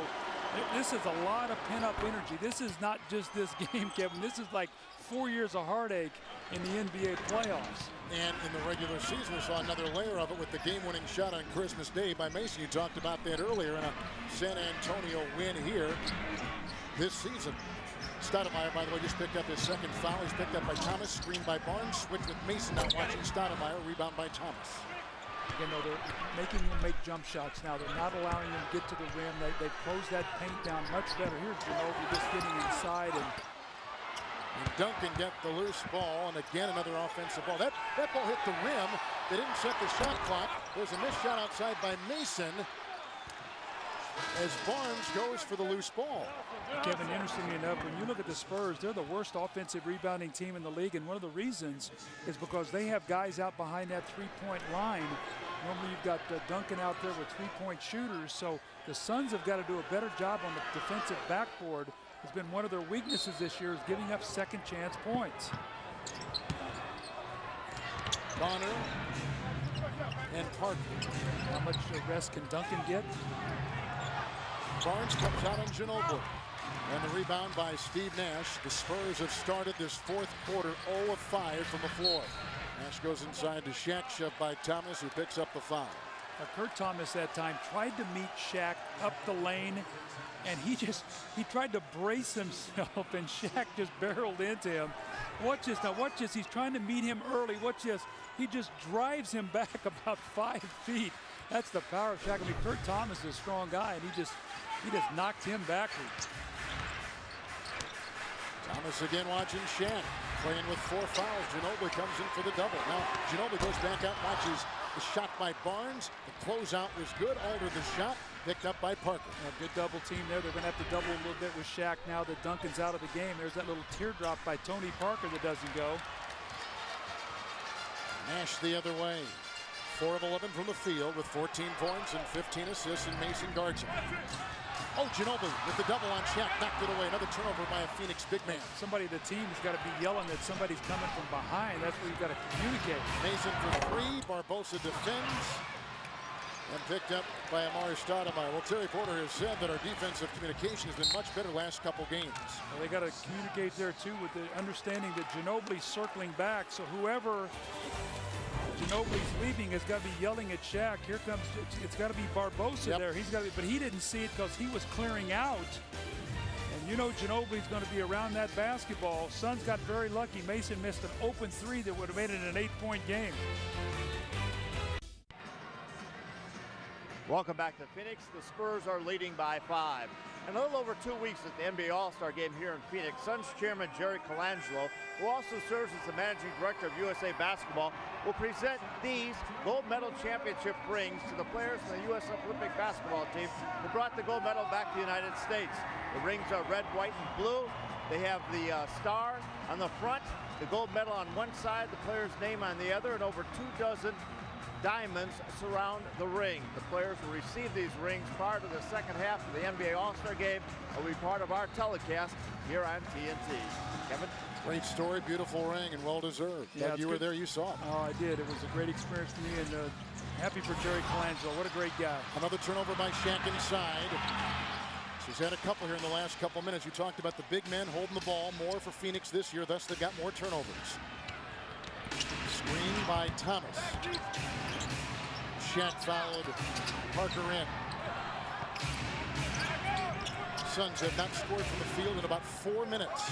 this is a lot of pent-up energy. This is not just this game, Kevin. This is like 4 years of heartache in the NBA playoffs.
And in the regular season, we saw another layer of it with the game-winning shot on Christmas Day by Mason. You talked about that earlier in a San Antonio win here this season. Stoudemire, by the way, just picked up his 2nd foul. He's picked up by Thomas, screened by Barnes, switched with Mason now watching Stoudemire, rebound by Thomas.
You know, they're making him make jump shots now. They're not allowing him to get to the rim. They've closed that paint down much better. Here's Ginobili just getting inside. And
Duncan got the loose ball, and again another offensive ball. That ball hit the rim. They didn't set the shot clock. There's a missed shot outside by Mason. as Barnes goes for the loose ball.
Kevin, interestingly enough, when you look at the Spurs, they're the worst offensive rebounding team in the league, and one of the reasons is because they have guys out behind that three-point line. Normally you've got Duncan out there with three-point shooters, so the Suns have got to do a better job on the defensive backboard. Has been one of their weaknesses this year, is giving up second chance points.
Bonner and Parker.
How much rest can Duncan get?
Barnes comes out on Ginobili. And the rebound by Steve Nash. The Spurs have started this fourth quarter 0 of 5 from the floor. Nash goes inside to Shaq, shoved by Thomas, who picks up the foul.
Now, Kurt Thomas that time tried to meet Shaq up the lane, and he tried to brace himself, and Shaq just barreled into him. Watch this, now watch this, he's trying to meet him early. Watch this, he just drives him back about 5 feet. That's the power of Shaq. I mean, Kurt Thomas is a strong guy, and he just knocked him backwards.
Thomas again watching Shaq, playing with 4 fouls. Ginobili comes in for the double. Now Ginobili goes back out, watches the shot by Barnes. The closeout was good. Altered the shot, picked up by Parker.
Good double team there. They're going to have to double a little bit with Shaq now that Duncan's out of the game. There's that little teardrop by Tony Parker that doesn't go.
Nash the other way. 4 of 11 from the field with 14 points and 15 assists, and Mason guards him. Oh, Ginobili with the double on Shaq, knocked it away. Another turnover by a Phoenix big man.
Somebody, the team has got to be yelling that somebody's coming from behind. That's what you've got to communicate.
Mason for 3. Barbosa defends. And picked up by Amari Stoudemire. Well, Terry Porter has said that our defensive communication has been much better last couple games.
Well, they got to communicate there, too, with the understanding that Ginobili's circling back. So whoever Ginobili's leaving has got to be yelling at Shaq. Here comes, it's got to be Barbosa there. He's got to be, but he didn't see it because he was clearing out. And you know Ginobili's going to be around that basketball. Suns got very lucky. Mason missed an open 3 that would have made it an 8-point game.
Welcome back to Phoenix. The Spurs are leading by 5. In a little over 2 weeks at the NBA All-Star Game here in Phoenix, Suns chairman Jerry Colangelo, who also serves as the managing director of USA Basketball, will present these gold medal championship rings to the players from the U.S. Olympic basketball team who brought the gold medal back to the United States. The rings are red, white, and blue. They have the star on the front, the gold medal on one side, the player's name on the other, and over 24 diamonds surround the ring. The players will receive these rings prior to the second half of the NBA All-Star Game. Will be part of our telecast here on TNT. Kevin?
Great story, beautiful ring, and well-deserved.
Yeah,
you were there, you saw it.
Oh, I did. It was a great experience for me, and happy for Jerry Colangelo. What a great guy.
Another turnover by Shaq inside. He's had a couple here in the last couple minutes. You talked about the big men holding the ball more for Phoenix this year, thus they got more turnovers. Screen by Thomas. Shaq fouled Parker in. Suns have not scored from the field in about 4 minutes.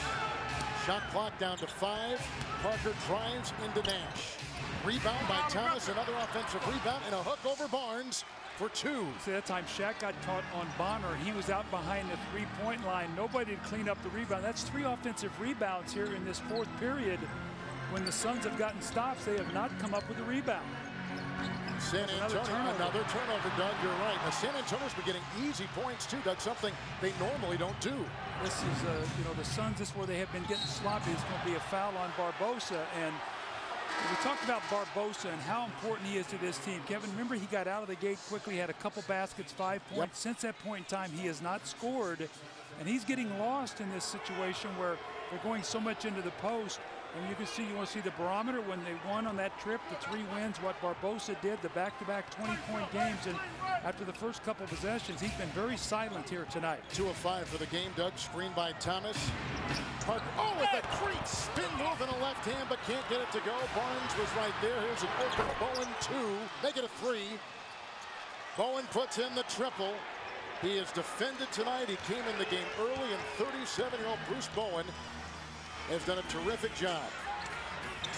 Shot clock down to 5. Parker drives into Nash. Rebound by Thomas, another offensive rebound, and a hook over Barnes for 2.
See, that time Shaq got caught on Bonner. He was out behind the three-point line. Nobody to clean up the rebound. That's 3 offensive rebounds here in this fourth period. When the Suns have gotten stops, they have not come up with a rebound.
San Antonio, another turnover, Doug, you're right. Now, San Antonio's been getting easy points, too, Doug, something they normally don't do.
This is, you know, the Suns, this is where they have been getting sloppy. It's going to be a foul on Barbosa. And we talked about Barbosa and how important he is to this team. Kevin, remember he got out of the gate quickly, had a couple baskets, 5 points.
Yep.
Since that point in time, he has not scored. And he's getting lost in this situation where they're going so much into the post. And you can see, you want to see the barometer when they won on that trip, the 3 wins, what Barbosa did, the back-to-back 20-point games. And after the first couple possessions, he's been very silent here tonight.
2 of 5 for the game, Doug. Screen by Thomas. Parker, oh, with a great spin move in the left hand, but can't get it to go. Barnes was right there. Here's an open Bowen 2. Make it a 3. Bowen puts in the triple. He is defended tonight. He came in the game early, and 37-year-old Bruce Bowen has done a terrific job.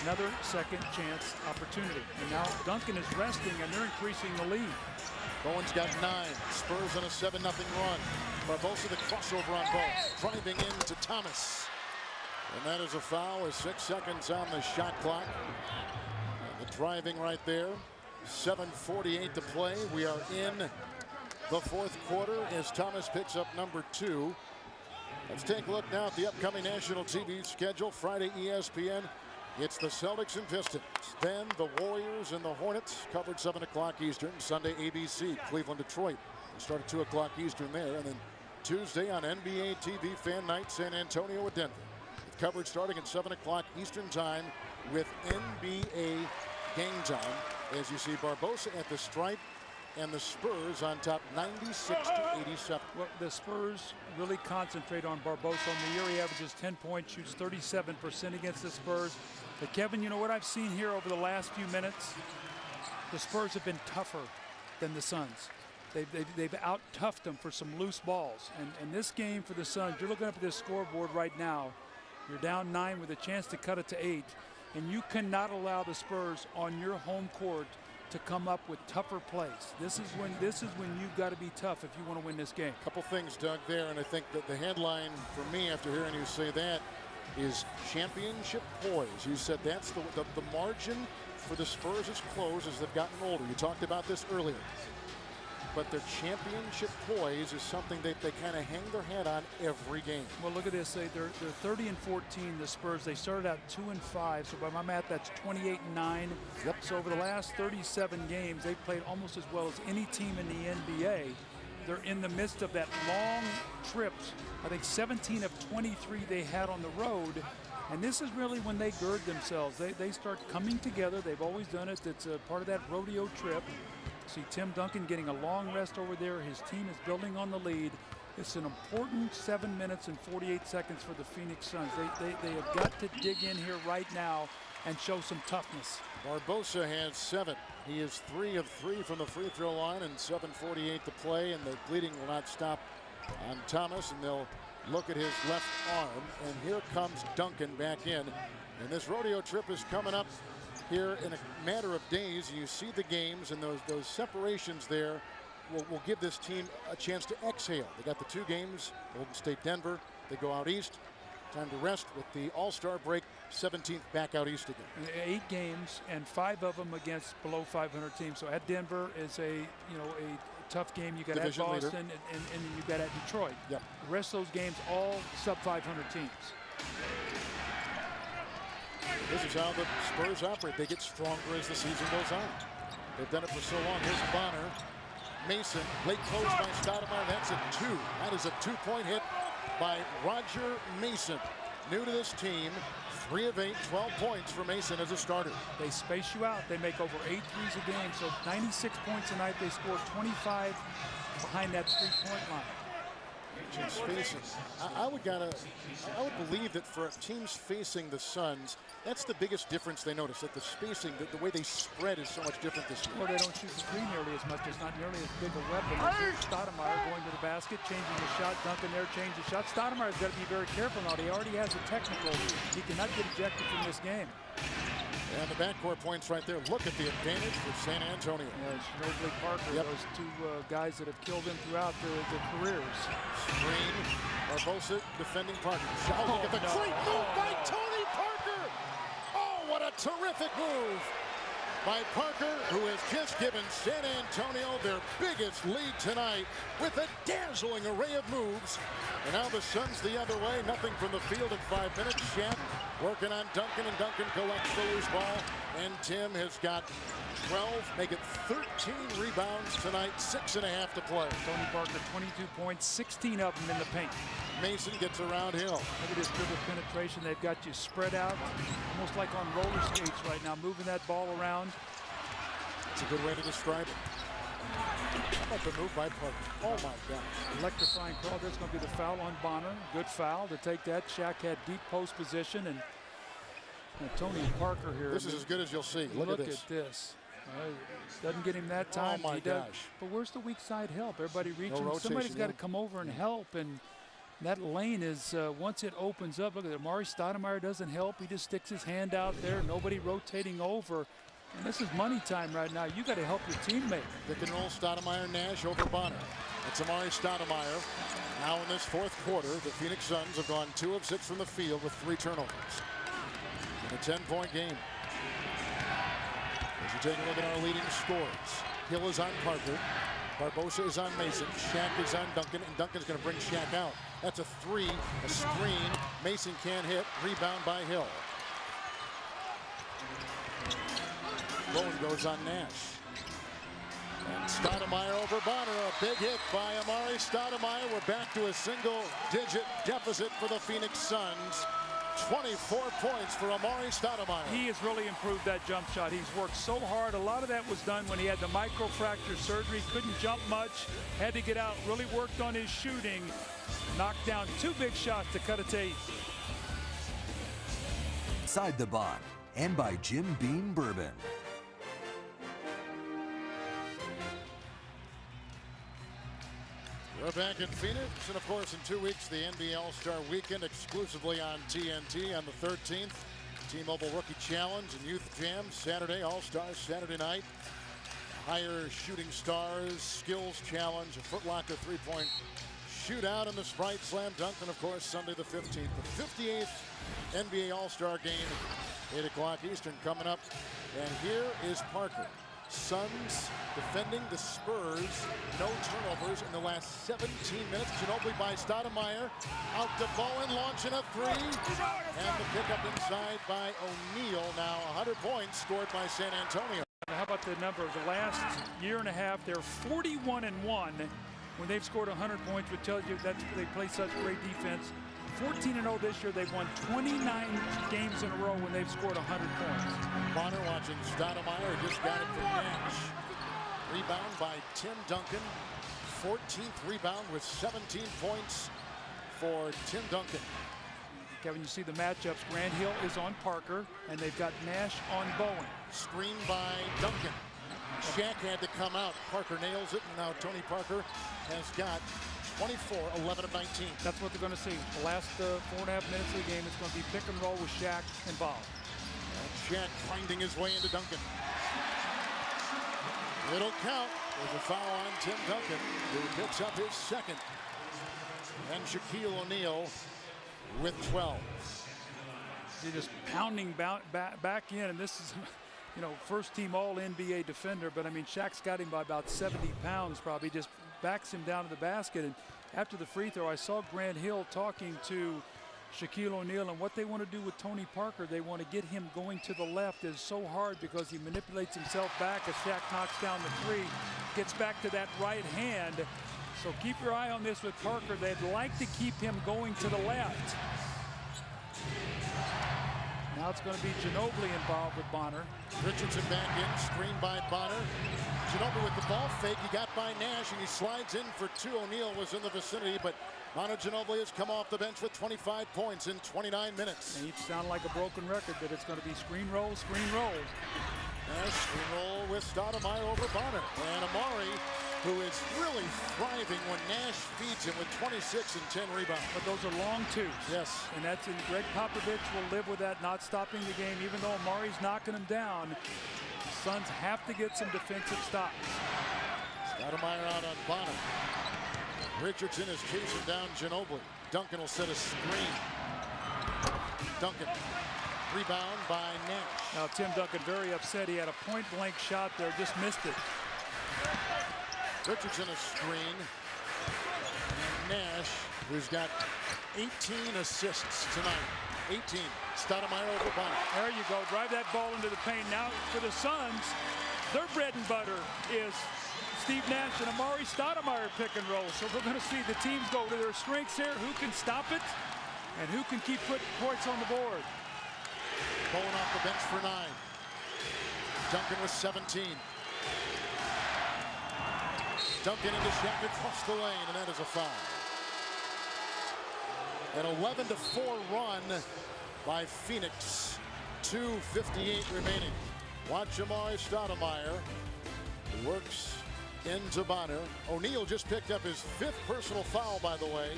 Another second chance opportunity. And now Duncan is resting, and they're increasing the lead.
Bowen's got 9. Spurs on a 7-0 run. Barbosa the crossover on Bowen. Driving into Thomas. And that is a foul with 6 seconds on the shot clock. And the driving right there. 7:48 to play. We are in the fourth quarter as Thomas picks up number 2. Let's take a look now at the upcoming national TV schedule. Friday, ESPN. It's the Celtics and Pistons. Then the Warriors and the Hornets, covered 7 o'clock Eastern. Sunday, ABC, Cleveland, Detroit. We start at 2 o'clock Eastern there. And then Tuesday on NBA TV Fan Night, San Antonio with Denver. With coverage starting at 7 o'clock Eastern Time with NBA Game Time. As you see Barbosa at the stripe and the Spurs on top 96-87.
Well, the Spurs really concentrate on Barbosa. On the year he averages 10 points, shoots 37% against the Spurs. But Kevin, you know what I've seen here over the last few minutes? The Spurs have been tougher than the Suns. They've out-toughed them for some loose balls. And this game for the Suns, you're looking up at this scoreboard right now. You're down 9 with a chance to cut it to 8. And you cannot allow the Spurs on your home court to come up with tougher plays. This is when you've got to be tough if you want to win this game.
Couple things, Doug, there, and I think that the headline for me after hearing you say that is championship poise. You said that's the margin for the Spurs is closed as they've gotten older. You talked about this earlier. But their championship poise is something they kind of hang their hat on every game.
Well, look at this. They're 30-14. The Spurs. They started out 2-5. So by my math, that's 28-9.
Yep.
So over the last 37 games, they've played almost as well as any team in the NBA. They're in the midst of that long trips. I think 17 of 23 they had on the road. And this is really when they gird themselves. They start coming together. They've always done it. It's a part of that rodeo trip. See Tim Duncan getting a long rest over there. His team is building on the lead. It's an important 7 minutes and 48 seconds for the Phoenix Suns. They have got to dig in here right now and show some toughness.
Barbosa has 7. He is 3 of 3 from the free throw line and 7:48 to play. And the bleeding will not stop on Thomas. And they'll look at his left arm. And here comes Duncan back in. And this rodeo trip is coming up here in a matter of days. You see the games, and those separations there will give this team a chance to exhale. They got the 2 games, Golden State, Denver. They go out east. Time to rest with the All-Star break. 17th back out east again.
8 games and 5 of them against below 500 teams. So at Denver is a tough game. You got at Boston and you got at Detroit.
Yep.
The rest of those games all sub 500 teams.
This is how the Spurs operate. They get stronger as the season goes on. They've done it for so long. Here's Bonner. Mason, late close by Stoudemire. That's a 2. That is a 2-point hit by Roger Mason. New to this team, 3 of 8, 12 points for Mason as a starter.
They space you out. They make over 8 threes a game. So 96 points a night. They score 25 behind that 3-point line.
Teams facing. I would believe that for teams facing the Suns, that's the biggest difference they notice. That the spacing, the way they spread is so much different this year.
Well, they don't shoot the three nearly as much. It's not nearly as big a weapon. Stoudemire going to the basket, changing the shot. Duncan there, change the shot. Stoudemire's got to be very careful now. He already has a technical. He cannot get ejected from this game.
And the backcourt points right there. Look at the advantage for San Antonio.
Ginobili, Parker, those 2 guys that have killed them throughout their careers.
Screen, Barbosa defending Parker. Look at the great move by Tony Parker. Oh, what a terrific move by Parker, who has just given San Antonio their biggest lead tonight with a dazzling array of moves. And now the Suns the other way. Nothing from the field in 5 minutes. Shaq working on Duncan, and Duncan collects the loose ball. And Tim has got 12, make it 13 rebounds tonight, 6.5 to play.
Tony Parker, 22 points, 16 of them in the paint.
Mason gets around Hill.
Look at this dribble penetration. They've got you spread out, almost like on roller skates right now, moving that ball around.
It's a good way to describe it. How about the move by Parker? Oh, my God.
Electrifying call. There's going to be the foul on Bonner. Good foul to take that. Shaq had deep post position, and Tony Parker here.
This is as good as you'll see. Look at this.
Doesn't get him that time.
Oh, my gosh.
But where's the weak side help? Everybody reaching.
No
Somebody's got to come over and help. And that lane is, once it opens up, look at it. Amari Stoudemire doesn't help. He just sticks his hand out there. Nobody rotating over. And this is money time right now. You got to help your teammate.
Pick and roll, Stoudemire, Nash over Bonner. It's Amari Stoudemire. Now in this 4th quarter, the Phoenix Suns have gone 2 of 6 from the field with 3 turnovers. In a 10-point game. As you take a look at our leading scores, Hill is on Parker. Barbosa is on Mason. Shaq is on Duncan, and Duncan's going to bring Shaq out. That's a three, a screen. Mason can't hit. Rebound by Hill. Bowen goes on Nash. And Stoudemire over Bonner. A big hit by Amari Stoudemire. We're back to a single-digit deficit for the Phoenix Suns. 24 points for Amari Stoudemire.
He has really improved that jump shot. He's worked so hard. A lot of that was done when he had the microfracture surgery. Couldn't jump much. Had to get out. Really worked on his shooting. Knocked down 2 big shots to cut a tape.
Side the Bond, and by Jim Beam Bourbon.
We're back in Phoenix, and of course in 2 weeks the NBA All-Star Weekend exclusively on TNT on the 13th. T-Mobile Rookie Challenge and Youth Jam Saturday, All-Stars Saturday night. Higher Shooting Stars Skills Challenge, a Foot Locker three-point shootout, and the Sprite Slam Dunk, and of course Sunday the 15th. The 58th NBA All-Star Game, 8 o'clock Eastern coming up. And here is Parker. Suns defending the Spurs. No turnovers in the last 17 minutes. Ginobili by Stoudemire. Out to Bowen, launching a three. And the pickup inside by O'Neal. Now 100 points scored by San Antonio.
How about the number? The last year and a half, they're 41-1 when they've scored 100 points, which tells you that they play such great defense. 14-0 this year. They've won 29 games in a row when they've scored 100 points.
Bonner watching Stoudemire, just got it from Nash. Rebound by Tim Duncan. 14th rebound with 17 points for Tim Duncan.
Kevin, you see the matchups. Grant Hill is on Parker, and they've got Nash on Bowen.
Screen by Duncan. Shaq had to come out. Parker nails it, and now Tony Parker has got 24, 11 of 19.
That's what they're going to see. The last 4.5 minutes of the game, it's going to be pick and roll with Shaq and Bob.
And Shaq finding his way into Duncan. Little count. There's a foul on Tim Duncan, who picks up his second. And Shaquille O'Neal with 12.
They're just pounding back in, and this is, you know, first team all NBA defender, but I mean, Shaq's got him by about 70 pounds probably, just backs him down to the basket. And after the free throw, I saw Grant Hill talking to Shaquille O'Neal, and what they want to do with Tony Parker, they want to get him going to the left. Is so hard because he manipulates himself back as Shaq knocks down the three, gets back to that right hand. So keep your eye on this with Parker. They'd like to keep him going to the left. Now it's going to be Ginobili involved with Bonner.
Richardson back in, screened by Bonner. Ginobili with the ball fake. He got by Nash, and he slides in for 2. O'Neal was in the vicinity, but Manu Ginobili has come off the bench with 25 points in 29 minutes.
And each sound like a broken record, but it's going to be screen roll, screen roll.
Nash screen roll with Stoudemire over Bonner. And Amari, who is really thriving when Nash feeds him with 26 and 10 rebounds.
But those are long twos.
Yes.
And that's in Greg Popovich will live with that, not stopping the game. Even though Amari's knocking him down, the Suns have to get some defensive stops.
Stoudemire out on Bonner. Richardson is chasing down Ginobili. Duncan will set a screen. Duncan. Rebound by Nash.
Now Tim Duncan very upset. He had a point-blank shot there, just missed it.
Richardson a screen. And Nash, who's got 18 assists tonight. 18. Stoudemire over Bonner.
There you go. Drive that ball into the paint. Now for the Suns, their bread and butter is Steve Nash and Amari Stoudemire pick and roll. So we're going to see the teams go to their strengths here. Who can stop it and who can keep putting points on the board.
Bowen off the bench for 9. Duncan with 17. Duncan into Shaq across the lane, and that is a foul. An 11-4 run by Phoenix. 2:58 remaining. Watch Amari Stoudemire. He works into Bonner. O'Neal just picked up his 5th personal foul, by the way.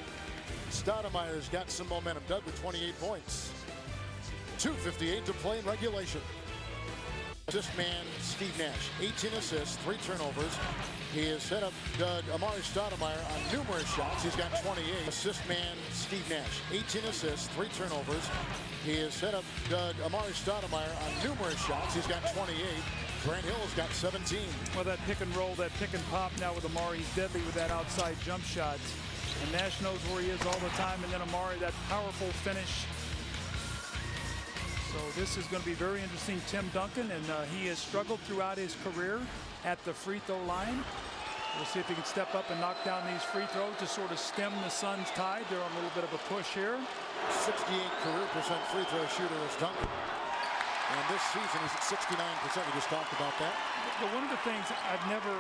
Stoudemire's got some momentum. Doug with 28 points. 2:58 to play in regulation. Assist man Steve Nash, 18 assists, 3 turnovers. He has set up Amari Stoudemire on numerous shots. He's got 28. Assist man Steve Nash, 18 assists, 3 turnovers. He has set up Amari Stoudemire on numerous shots. He's got 28. Grant Hill's got 17.
Well, that pick and roll, that pick and pop now with Amari, he's deadly with that outside jump shot. And Nash knows where he is all the time, and then Amari, that powerful finish. So this is going to be very interesting. Tim Duncan, and he has struggled throughout his career at the free throw line. We'll see if he can step up and knock down these free throws to sort of stem the Suns' tide. They're on a little bit of a push here.
68 career percent free throw shooter is Duncan. And this season he's at 69%. We just talked about that.
But one of the things I've never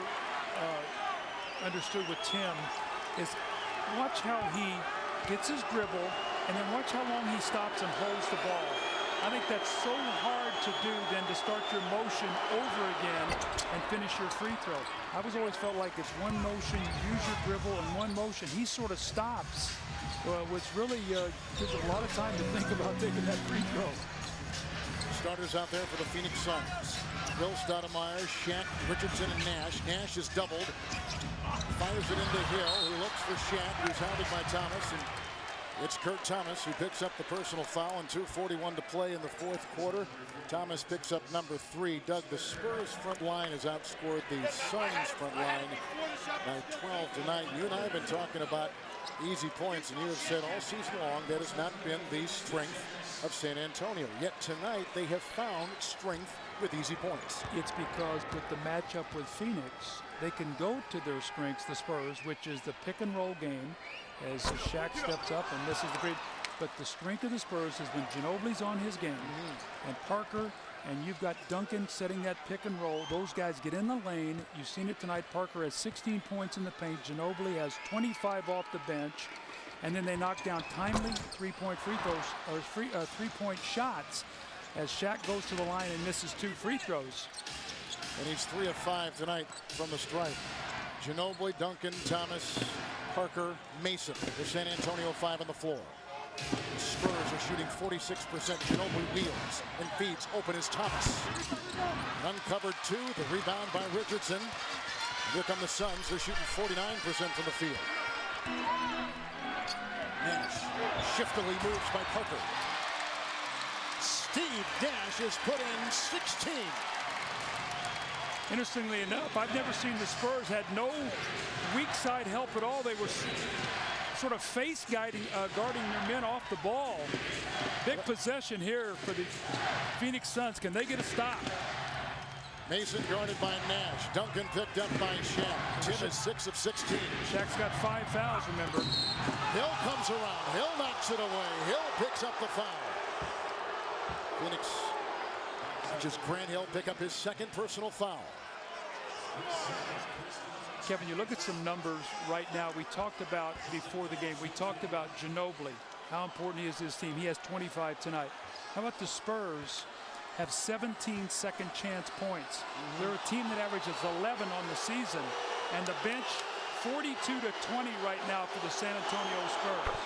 understood with Tim is watch how he gets his dribble and then watch how long he stops and holds the ball. I think that's so hard to do than to start your motion over again and finish your free throw. I've always felt like it's one motion, use your dribble, and one motion. He sort of stops, which really gives a lot of time to think about taking that free throw.
Starters out there for the Phoenix Suns. Bill Stoudemire, Shaq, Richardson, and Nash. Nash is doubled. Fires it into Hill, who looks for Shaq, who's hounded by Thomas. And it's Kurt Thomas who picks up the personal foul and 2:41 to play in the fourth quarter. Thomas picks up number 3. Doug, the Spurs front line has outscored the Suns front line by 12 tonight. You and I have been talking about easy points, and you have said all season long that has not been the strength of San Antonio. Yet tonight they have found strength with easy points.
It's because with the matchup with Phoenix, they can go to their strengths, the Spurs, which is the pick and roll game, as Shaq steps up, and this is the great. But the strength of the Spurs has been Ginobili's on his game, and Parker, and you've got Duncan setting that pick and roll. Those guys get in the lane. You've seen it tonight. Parker has 16 points in the paint. Ginobili has 25 off the bench, and then they knock down timely three-point free throws or three-point shots as Shaq goes to the line and misses 2 free throws.
And he's 3 of 5 tonight from the stripe. Ginobili, Duncan, Thomas, Parker, Mason. The San Antonio 5 on the floor. The Spurs are shooting 46%. Ginobili wheels and feeds. Open is Thomas. Uncovered 2. The rebound by Richardson. Here come the Suns. They're shooting 49% from the field. Nash shiftily moves by Parker. Steve Nash has put in 16.
Interestingly enough, I've never seen the Spurs had no weak side help at all. They were sort of face guarding their men off the ball. Big possession here for the Phoenix Suns. Can they get a stop?
Mason guarded by Nash. Duncan picked up by Shaq. Tim is 6 of 16.
Shaq's got 5 fouls, remember.
Hill comes around. Hill knocks it away. Hill picks up the foul. Phoenix, just Grant Hill pick up his 2nd personal foul.
Kevin, you look at some numbers right now. We talked about before the game. We talked about Ginobili, how important he is to his team. He has 25 tonight. How about the Spurs? Have 17 second chance points. They're a team that averages 11 on the season, and the bench 42 to 20 right now for the San Antonio Spurs.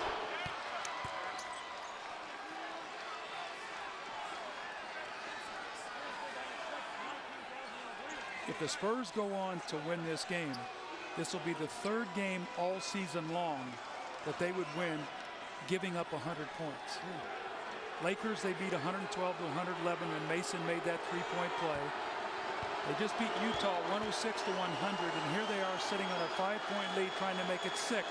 If the Spurs go on to win this game, this will be the 3rd game all season long that they would win giving up 100 points. Lakers, they beat 112 to 111 when Mason made that 3-point play. They just beat Utah 106 to 100, and here they are sitting on a 5-point lead trying to make it 6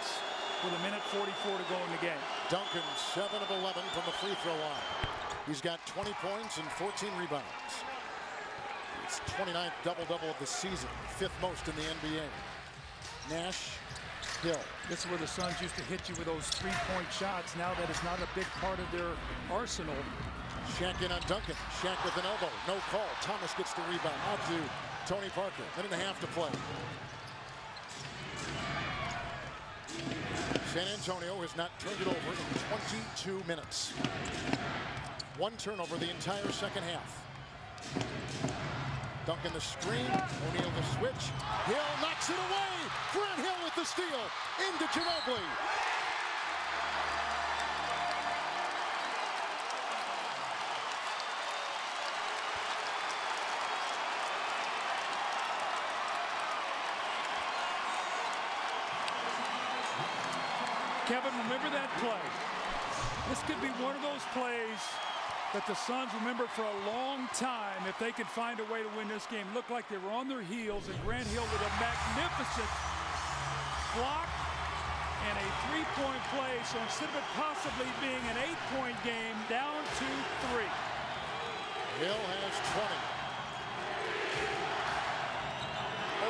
with a minute 44 to go in the game.
Duncan 7 of 11 from the free throw line. He's got 20 points and 14 rebounds. It's 29th double-double of the season, 5th most in the NBA. Nash, Hill.
This is where the Suns used to hit you with those 3-point shots. Now that is not a big part of their arsenal.
Shaq in on Duncan. Shaq with an elbow. No call. Thomas gets the rebound. Out to Tony Parker. Minute and a half to play. San Antonio has not turned it over in 22 minutes. 1 turnover the entire second half. Duncan the screen. O'Neal the switch. Hill knocks it away. Grant Hill with the steal. Into Ginobili.
Kevin, remember that play. This could be one of those plays that the Suns remember for a long time if they could find a way to win this game. Looked like they were on their heels, and Grant Hill with a magnificent block and a three-point play. So instead of it possibly being an 8-point game, down to 3.
Hill has 20.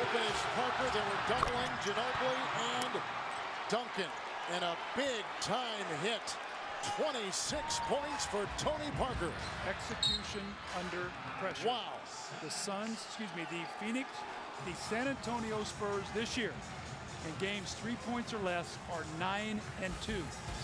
Open is Parker. They were doubling Ginobili and Duncan. And a big-time hit. 26 points for Tony Parker.
Execution under pressure.
Wow.
The San Antonio Spurs this year in games 3 points or less are 9-2.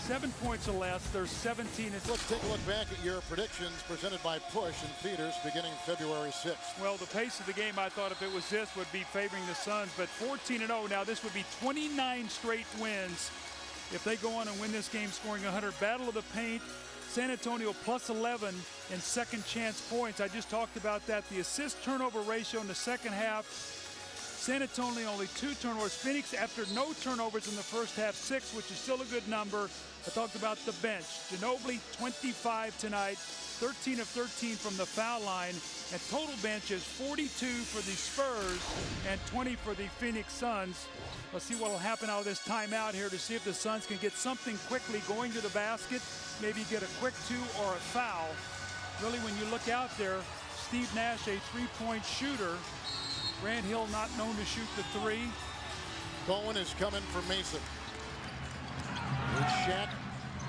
7 points or less, they're 17.
Let's take a look back at your predictions presented by Push and Feeders beginning February 6th.
Well, the pace of the game, I thought if it was this, would be favoring the Suns, but 14-0. Now this would be 29 straight wins if they go on and win this game, scoring 100. Battle of the paint. San Antonio plus 11 in second chance points. I just talked about that. The assist turnover ratio in the second half. San Antonio only 2 turnovers. Phoenix, after no turnovers in the first half, 6, which is still a good number. I talked about the bench. Ginobili, 25 tonight, 13 of 13 from the foul line. And total bench is 42 for the Spurs and 20 for the Phoenix Suns. Let's see what will happen out of this timeout here to see if the Suns can get something quickly going to the basket, maybe get a quick 2 or a foul. Really, when you look out there, Steve Nash, a 3-point shooter. Grant Hill not known to shoot the 3.
Bowen is coming for Mason. Here's Shaq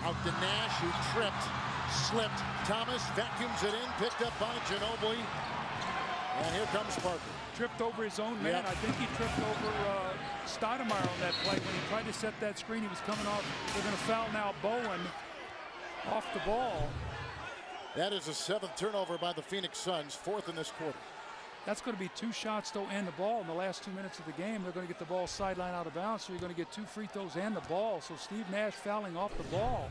out to Nash, who tripped, slipped. Thomas vacuums it in, picked up by Ginobili. And here comes Parker.
Tripped over his own man.
Yep.
I think he tripped over Stoudemire on that play when he tried to set that screen. He was coming off. They're going to foul now Bowen off the ball.
That is the 7th turnover by the Phoenix Suns, 4th in this quarter.
That's going to be 2 shots, though, and the ball in the last 2 minutes of the game. They're going to get the ball sideline out of bounds, so you're going to get 2 free throws and the ball. So Steve Nash fouling off the ball.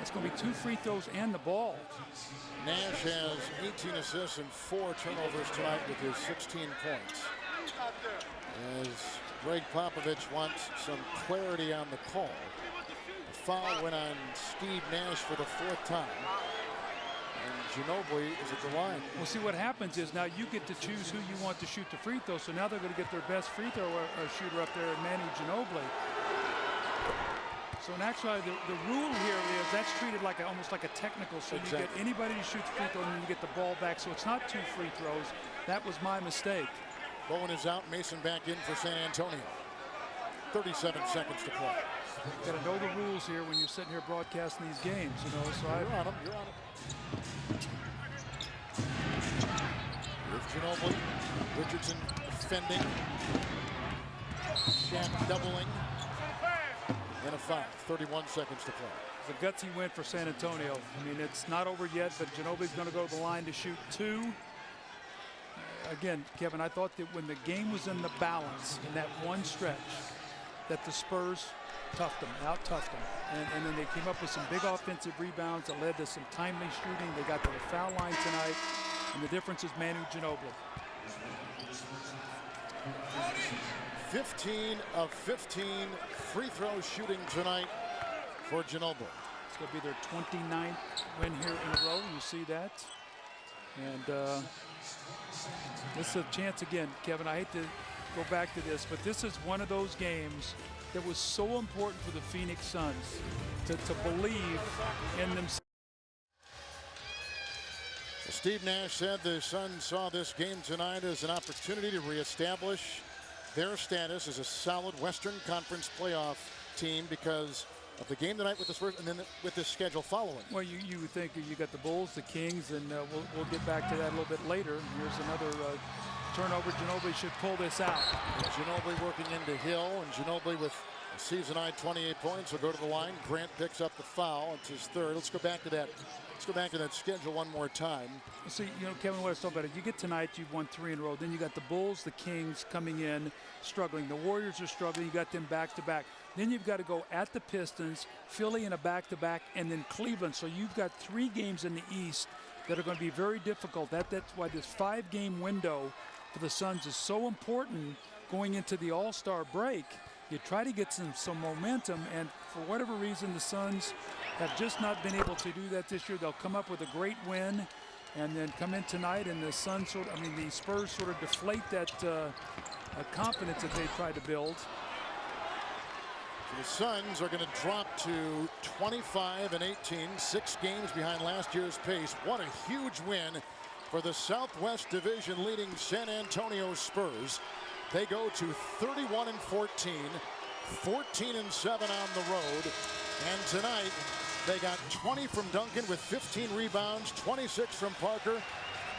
It's going to be 2 free throws and the ball.
Nash has 18 assists and 4 turnovers tonight with his 16 points. As Greg Popovich wants some clarity on the call. The foul went on Steve Nash for the 4th time. And Ginobili is at the line.
Well, see, what happens is now you get to choose who you want to shoot the free throw. So now they're going to get their best free throw shooter up there, Manu Ginobili. So in actuality, the rule here is that's treated like almost like a technical. So you get anybody to shoot the free throw and then you get the ball back. So it's not 2 free throws. That was my mistake.
Bowen is out. Mason back in for San Antonio. 37 seconds to play.
You got to know the rules here when you're sitting here broadcasting these games. You know, so
you're on them. You're on them. Here's Ginobili. Richardson defending. Shaq doubling. And a foul. 31 seconds to play.
It's a gutsy win for San Antonio. I mean, it's not over yet, but Ginobili's going to go to the line to shoot 2. Again, Kevin, I thought that when the game was in the balance in that one stretch, that the Spurs toughed them, out-toughed them. And then they came up with some big offensive rebounds that led to some timely shooting. They got to the foul line tonight, and the difference is Manu Ginobili.
15 of 15 free throw shooting tonight for Ginobili.
It's going to be their 29th win here in a row. You see that. And this is a chance again, Kevin. I hate to go back to this, but this is one of those games that was so important for the Phoenix Suns to believe in themselves.
Steve Nash said the Suns saw this game tonight as an opportunity to reestablish their status as a solid Western Conference playoff team because of the game tonight with the Spurs and then with this schedule following.
Well, you would think you got the Bulls, the Kings, and we'll get back to that a little bit later. Here's another turnover. Ginobili should pull this out.
And Ginobili working into Hill, and Ginobili with a season-high 28 points will go to the line. Grant picks up the foul. It's his 3rd. Let's go back to that. Let's go back to that schedule one more time.
See, you know, Kevin, what I was talking about, you get tonight, you've won 3 in a row. Then you got the Bulls, the Kings coming in, struggling. The Warriors are struggling. You got them back-to-back. Then you've got to go at the Pistons, Philly in a back-to-back, and then Cleveland. So you've got 3 games in the East that are going to be very difficult. That's why this 5-game window for the Suns is so important going into the All-Star break. you try to get some momentum, and for whatever reason, the Suns have just not been able to do that this year. They'll come up with a great win and then come in tonight, and the Spurs sort of deflate that confidence that they tried to build.
The Suns are going to drop to 25-18, 6 games behind last year's pace. What a huge win for the Southwest Division leading San Antonio Spurs. They go to 31-14, 14-7 on the road, and tonight they got 20 from Duncan with 15 rebounds, 26 from Parker,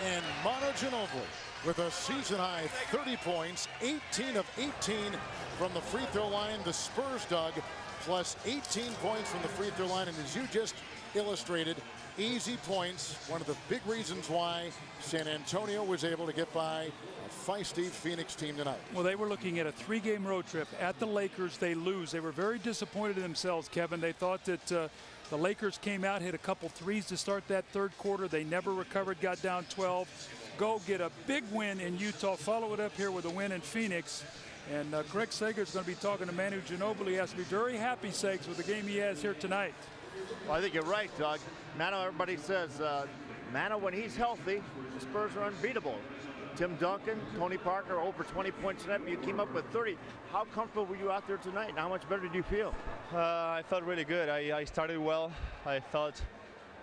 and Manu Ginobili with a season-high 30 points, 18 of 18 from the free throw line. The Spurs, Doug, plus 18 points from the free throw line, and as you just illustrated, easy points, one of the big reasons why San Antonio was able to get by a feisty Phoenix team tonight.
Well, they were looking at a 3-game road trip at the Lakers. They lose. They were very disappointed in themselves, Kevin. They thought that the Lakers came out, hit a couple threes to start that third quarter. They never recovered, got down 12. Go get a big win in Utah, follow it up here with a win in Phoenix. And Greg Sager's going to be talking to Manu Ginobili. He has to be very happy, Sags, with the game he has here tonight.
Well, I think you're right, Doug. Manu, everybody says, Manu, when he's healthy, the Spurs are unbeatable. Tim Duncan, Tony Parker, over 20 points tonight, but you came up with 30. How comfortable were you out there tonight, and how much better did you feel?
I felt really good. I started well. I felt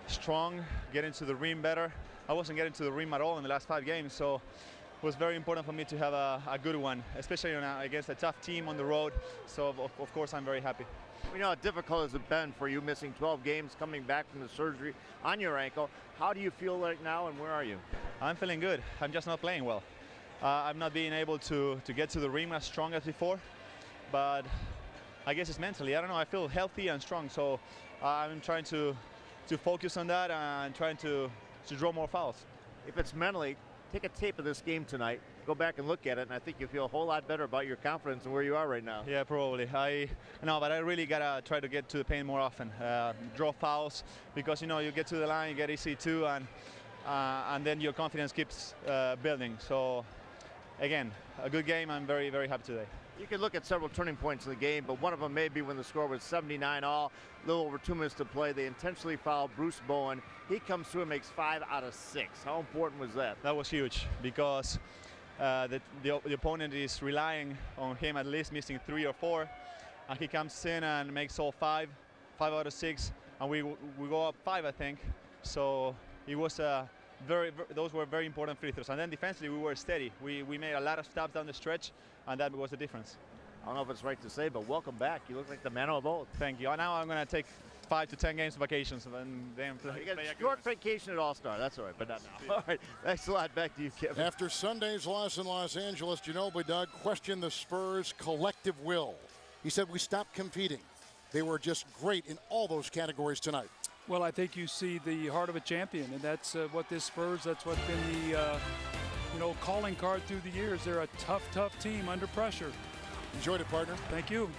strong, getting to the rim better. I wasn't getting to the rim at all in the last 5 games, so it was very important for me to have a good one, especially against a tough team on the road. So, of course, I'm very happy.
We know how difficult has it been for you, missing 12 games, coming back from the surgery on your ankle. How do you feel right now, and where are you?
I'm feeling good. I'm just not playing well. I'm not being able to get to the rim as strong as before, but I guess it's mentally. I don't know. I feel healthy and strong, so I'm trying to focus on that and trying to draw more fouls.
If it's mentally, take a tape of this game tonight, go back and look at it, and I think you'll feel a whole lot better about your confidence and where you are right now.
Yeah, probably. But I really gotta try to get to the paint more often, draw fouls, because you get to the line, you get easy too, and then your confidence keeps building. So again, a good game. I'm very, very happy today.
You can look at several turning points in the game, but one of them may be when the score was 79 all, a little over 2 minutes to play. They intentionally fouled Bruce Bowen. He comes through and makes 5 out of 6. How important was that?
That was huge, because the opponent is relying on him at least missing 3 or 4, and he comes in and makes all 5 out of 6, and we go up 5, I think. So it was those were very important free throws. And then defensively, we were steady. We made a lot of stops down the stretch, and that was the difference.
I don't know if it's right to say, but welcome back. You look like the man of old.
Thank you. Now I'm going to take 5 to 10 games of vacations, and then
you got a short vacation at All-Star. That's all right, but not now. All right, thanks a lot. Back to you, Kevin.
After Sunday's loss in Los Angeles, Ginobili, Doug, questioned the Spurs' collective will. He said, we stopped competing. They were just great in all those categories tonight.
Well, I think you see the heart of a champion, and that's what this Spurs, that's what's been the calling card through the years. They're a tough team under pressure.
Enjoyed it, partner.
Thank you.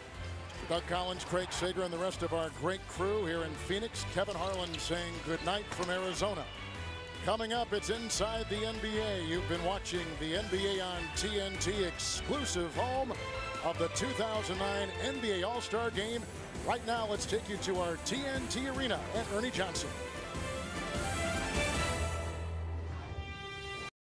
Doug Collins, Craig Sager, and the rest of our great crew here in Phoenix. Kevin Harlan saying good night from Arizona. Coming up, it's Inside the NBA. You've been watching the NBA on TNT, exclusive home of the 2009 NBA All-Star Game. Right now, let's take you to our TNT Arena at Ernie Johnson.